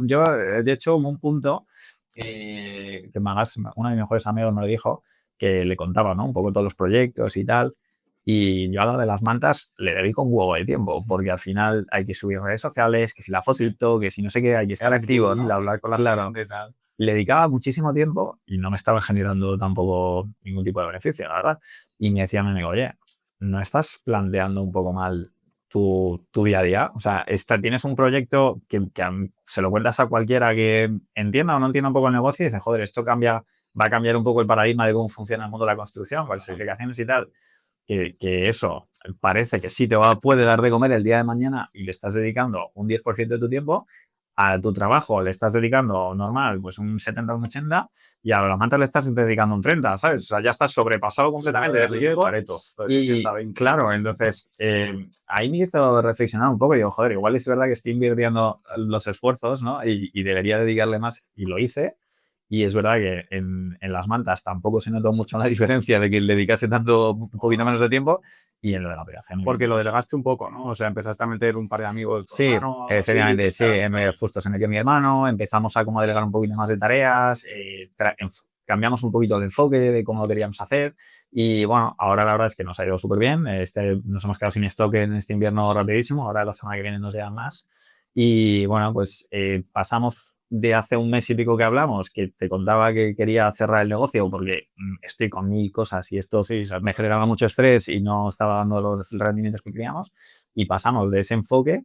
Yo, de hecho, hubo un punto que uno de mis mejores amigos me lo dijo, que le contaba, ¿no? Un poco todos los proyectos y tal. Y yo a lo de las mantas le dedico un huevo de tiempo, porque al final hay que subir redes sociales, que si la fotito, que si no sé qué, hay que estar activo, ¿no? Hablar con la gente y tal. Le dedicaba muchísimo tiempo y no me estaba generando tampoco ningún tipo de beneficio, la verdad. Y me decía mi amigo, oye, ¿no estás planteando un poco mal tu día a día? O sea, tienes un proyecto que se lo cuentas a cualquiera que entienda o no entienda un poco el negocio y dice, joder, esto cambia va a cambiar un poco el paradigma de cómo funciona el mundo de la construcción, con las aplicaciones y tal. Que eso parece que sí puede dar de comer el día de mañana y le estás dedicando un 10% de tu tiempo, a tu trabajo le estás dedicando normal, pues un 70 o un 80, y a las mantas le estás dedicando un 30, ¿sabes? O sea, ya estás sobrepasado completamente de riesgo. Y claro, entonces ahí me hizo reflexionar un poco y digo, joder, igual es verdad que estoy invirtiendo los esfuerzos, ¿no? Y debería dedicarle más, y lo hice. Y es verdad que en las mantas tampoco se notó mucho la diferencia de que le dedicase tanto, un poquito menos de tiempo, y en lo de la aplicación. Porque lo delegaste un poco, ¿no? O sea, empezaste a meter un par de amigos. Sí, efectivamente, sí. Justo se metió mi hermano, empezamos a como delegar un poquito más de tareas, cambiamos un poquito de enfoque de cómo lo queríamos hacer, y bueno, ahora la verdad es que nos ha ido súper bien. Nos hemos quedado sin stock en este invierno rapidísimo, ahora la semana que viene nos llegan más. Y bueno, pues pasamos de hace un mes y pico que hablamos, que te contaba que quería cerrar el negocio porque estoy con 1000 cosas y esto me generaba mucho estrés y no estaba dando los rendimientos que queríamos, y pasamos de ese enfoque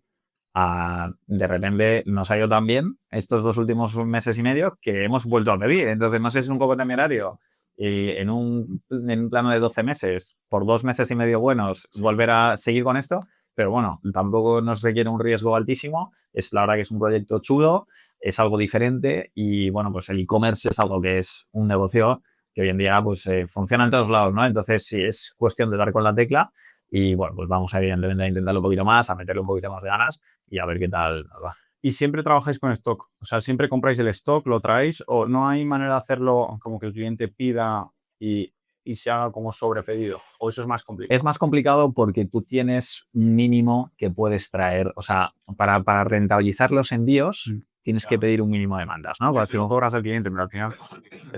a, de repente nos ha ido tan bien estos 2 últimos meses y medio que hemos vuelto a pedir. Entonces, no sé si es un poco temerario en un plano de 12 meses, por 2 meses y medio buenos, volver a seguir con esto. Pero bueno, tampoco nos requiere un riesgo altísimo. Es la verdad que es un proyecto chulo, es algo diferente, y bueno, pues el e-commerce es algo que es un negocio que hoy en día pues funciona en todos lados, ¿no? Entonces sí, es cuestión de dar con la tecla, y bueno, pues vamos evidentemente a intentarlo un poquito más, a meterle un poquito más de ganas y a ver qué tal nos va. ¿Y siempre trabajáis con stock? O sea, ¿siempre compráis el stock, lo traéis o no hay manera de hacerlo como que el cliente pida y se haga como sobrepedido? ¿O eso es más complicado? Es más complicado porque tú tienes un mínimo que puedes traer. O sea, para rentabilizar los envíos tienes que pedir un mínimo de mandas, ¿no? Porque Si no cobras al cliente, pero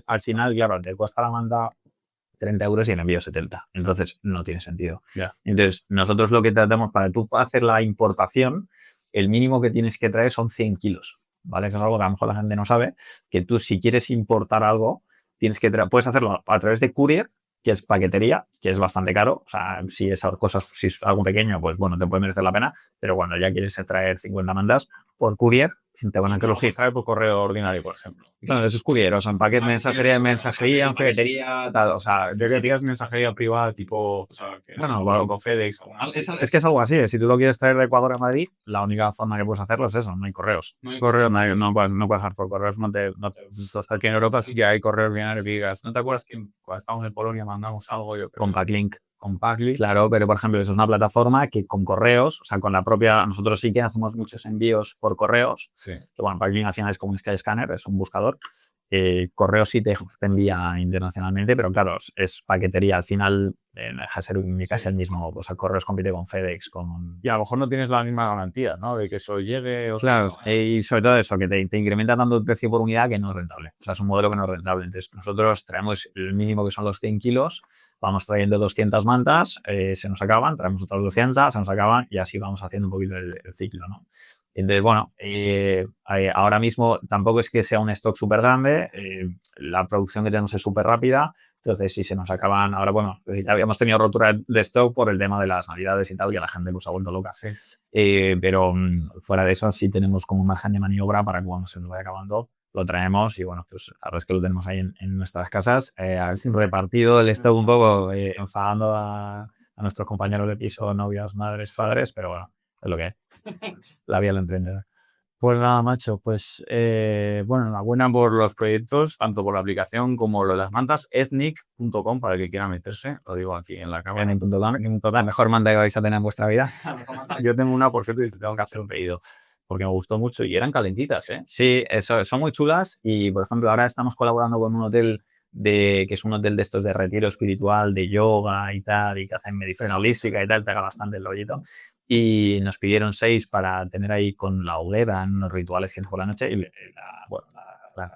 al final, claro, te cuesta la manda 30 euros y el envío 70. Entonces, no tiene sentido. Ya. Entonces, nosotros lo que tratamos, para tú hacer la importación, el mínimo que tienes que traer son 100 kilos, ¿vale? Que es algo que a lo mejor la gente no sabe, que tú, si quieres importar algo, puedes hacerlo a través de courier, que es paquetería, que es bastante caro. O sea, si es algo pequeño, pues bueno, te puede merecer la pena, pero cuando ya quieres traer 50 mandas por courier, te van a traer por correo ordinario, por ejemplo. Claro, eso es courier, o sea, en paquete, mensajería, paquetería, tal, o sea, Yo que digas mensajería privada, tipo, o sea, que bueno, con FedEx. es que es algo así. Si tú lo quieres traer de Ecuador a Madrid, la única forma que puedes hacerlo es eso, no hay correos. No hay Correo, no puedes dejar por correos, o sea, Aquí en Europa sí que hay correos binarios que digas, ¿no te acuerdas que cuando estábamos en Polonia mandamos algo? Yo creo. con Packlink. Con Packlink. Claro, pero por ejemplo, eso es una plataforma que con correos, o sea, con la propia, nosotros sí que hacemos muchos envíos por correos. Sí. Que bueno, Packlink al final es como un Skyscanner, es un buscador. Correos sí te envía internacionalmente, pero claro, es paquetería. Al final deja de ser casi el mismo. O sea, Correos compite con FedEx, con... Y a lo mejor no tienes la misma garantía, ¿no? De que eso llegue. Claro, y sobre todo eso, que te incrementa tanto el precio por unidad que no es rentable. O sea, es un modelo que no es rentable. Entonces, nosotros traemos el mínimo, que son los 100 kilos, vamos trayendo 200 mantas, se nos acaban, traemos otras 200, se nos acaban, y así vamos haciendo un poquito el ciclo, ¿no? Entonces, bueno, ahora mismo tampoco es que sea un stock súper grande, la producción que tenemos es súper rápida. Entonces, si se nos acaban, ahora, bueno, habíamos tenido rotura de stock por el tema de las navidades y tal, que la gente nos ha vuelto loca. Sí. Pero fuera de eso, sí tenemos como un margen de maniobra para que cuando se nos vaya acabando, lo traemos, y bueno, pues la verdad es que lo tenemos ahí en nuestras casas, repartido el stock un poco, enfadando a nuestros compañeros de piso, novias, madres, padres, pero bueno, es lo que es. La vida del emprendedor. Pues nada, macho, pues bueno, enhorabuena por los proyectos, tanto por la aplicación como lo de las mantas. Ethnic.com para el que quiera meterse, lo digo aquí en la cámara. La mejor manta que vais a tener en vuestra vida. Yo tengo una, por cierto, y tengo que hacer un pedido, porque me gustó mucho y eran calentitas, ¿eh? Sí, eso, son muy chulas, y por ejemplo ahora estamos colaborando con un hotel que es un hotel de estos de retiro espiritual, de yoga y tal, y que hacen medicina holística y tal, pega bastante el rollito. Y nos pidieron 6 para tener ahí con la hoguera en unos rituales que hacen por la noche, y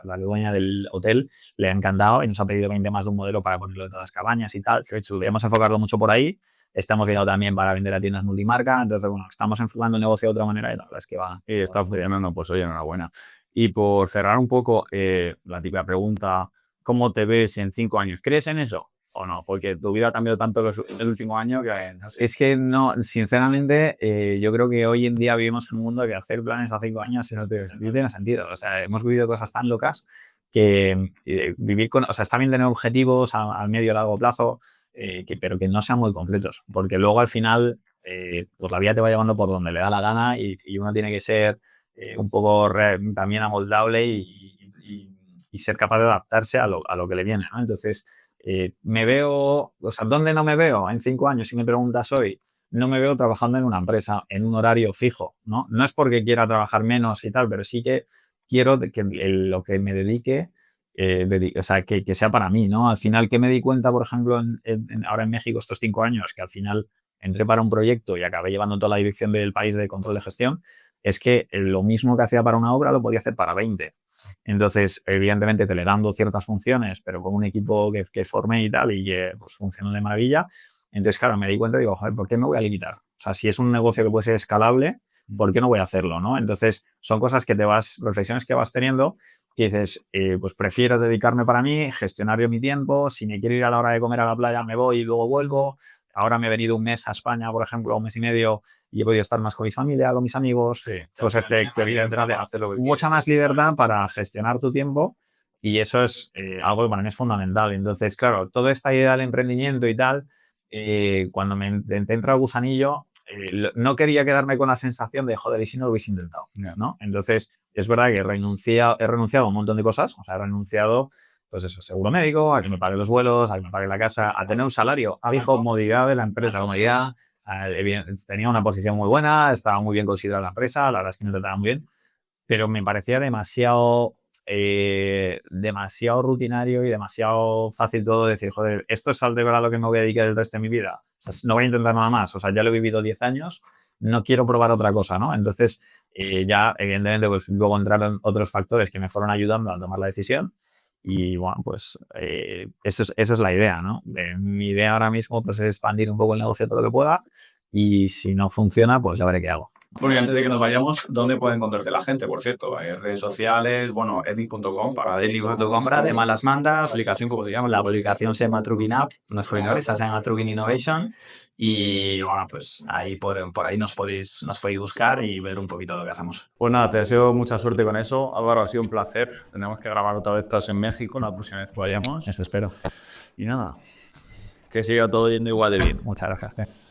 la dueña del hotel le ha encantado y nos ha pedido 20 más de un modelo para ponerlo en todas las cabañas y tal. Qué chulo. Hemos enfocado mucho por ahí. Estamos viendo también para vender a tiendas multimarca. Entonces, bueno, estamos enfocando el negocio de otra manera, y la verdad es que va. Y está funcionando, pues oye, enhorabuena. Y por cerrar un poco, la típica pregunta, ¿cómo te ves en 5 años? ¿Crees en eso o no? Porque tu vida ha cambiado tanto en el último año que no sé. Es que no, sinceramente, yo creo que hoy en día vivimos en un mundo que hacer planes a 5 años no tiene sentido. O sea, hemos vivido cosas tan locas vivir con, o sea, está bien tener objetivos al medio y largo plazo, pero que no sean muy concretos, porque luego al final, pues la vida te va llevando por donde le da la gana y uno tiene que ser un poco también amoldable y ser capaz de adaptarse a lo que le viene, ¿no? Entonces, me veo, o sea, ¿dónde no me veo en 5 años? Si me preguntas hoy, no me veo trabajando en una empresa, en un horario fijo, ¿no? No es porque quiera trabajar menos y tal, pero sí que quiero que lo que me dedique, o sea, que sea para mí, ¿no? Al final, que me di cuenta, por ejemplo, ahora en México estos 5 años, que al final entré para un proyecto y acabé llevando toda la dirección del país de control de gestión, es que lo mismo que hacía para una obra lo podía hacer para 20. Entonces, evidentemente, delegando ciertas funciones, pero con un equipo que formé y tal, y que pues, funcionó de maravilla. Entonces, claro, me di cuenta y digo, joder, ¿por qué me voy a limitar? O sea, si es un negocio que puede ser escalable, ¿por qué no voy a hacerlo? ¿No? Entonces, son cosas que reflexiones que vas teniendo, que dices, pues prefiero dedicarme para mí, gestionar yo mi tiempo, si me quiero ir a la hora de comer a la playa, me voy y luego vuelvo. Ahora me he venido un mes a España, por ejemplo, un mes y medio, y he podido estar más con mi familia, con mis amigos. Sí, pues evidentemente, mucha más libertad para gestionar tu tiempo, y eso es algo que para mí es fundamental. Entonces, claro, toda esta idea del emprendimiento y tal, cuando me entra el gusanillo, no quería quedarme con la sensación de, joder, ¿y si no lo hubiese intentado? ¿No? Entonces, es verdad que he renunciado a un montón de cosas. O sea, he renunciado, pues eso, seguro médico, a que me pague los vuelos, a que me pague la casa, a tener un salario fijo, comodidad de la empresa. comodidad. Tenía una posición muy buena, estaba muy bien considerada la empresa, la verdad es que me trataba muy bien, pero me parecía demasiado rutinario y demasiado fácil todo decir, joder, esto es de verdad lo que me voy a dedicar el resto de mi vida. O sea, no voy a intentar nada más. O sea, ya lo he vivido 10 años, no quiero probar otra cosa, ¿no? Entonces, ya, evidentemente, pues luego entraron otros factores que me fueron ayudando a tomar la decisión. Y bueno, pues esa es la idea, ¿no? Mi idea ahora mismo pues, es expandir un poco el negocio todo lo que pueda, y si no funciona, pues ya veré qué hago. Bueno, y antes de que nos vayamos, ¿dónde puede encontrarte la gente, por cierto? Hay redes sociales, bueno, edit.com para Daily.com para temas las mandas, aplicación, como se llama, la aplicación se llama Trucking App, nuestro innovador se llama Trucking Innovation, y bueno, pues ahí por ahí nos podéis buscar y ver un poquito de lo que hacemos. Pues nada, te deseo mucha suerte con eso. Álvaro, ha sido un placer. Tenemos que grabar otra vez, estás en México, la próxima vez que vayamos. Eso espero. Y nada, que siga todo yendo igual de bien. Muchas gracias.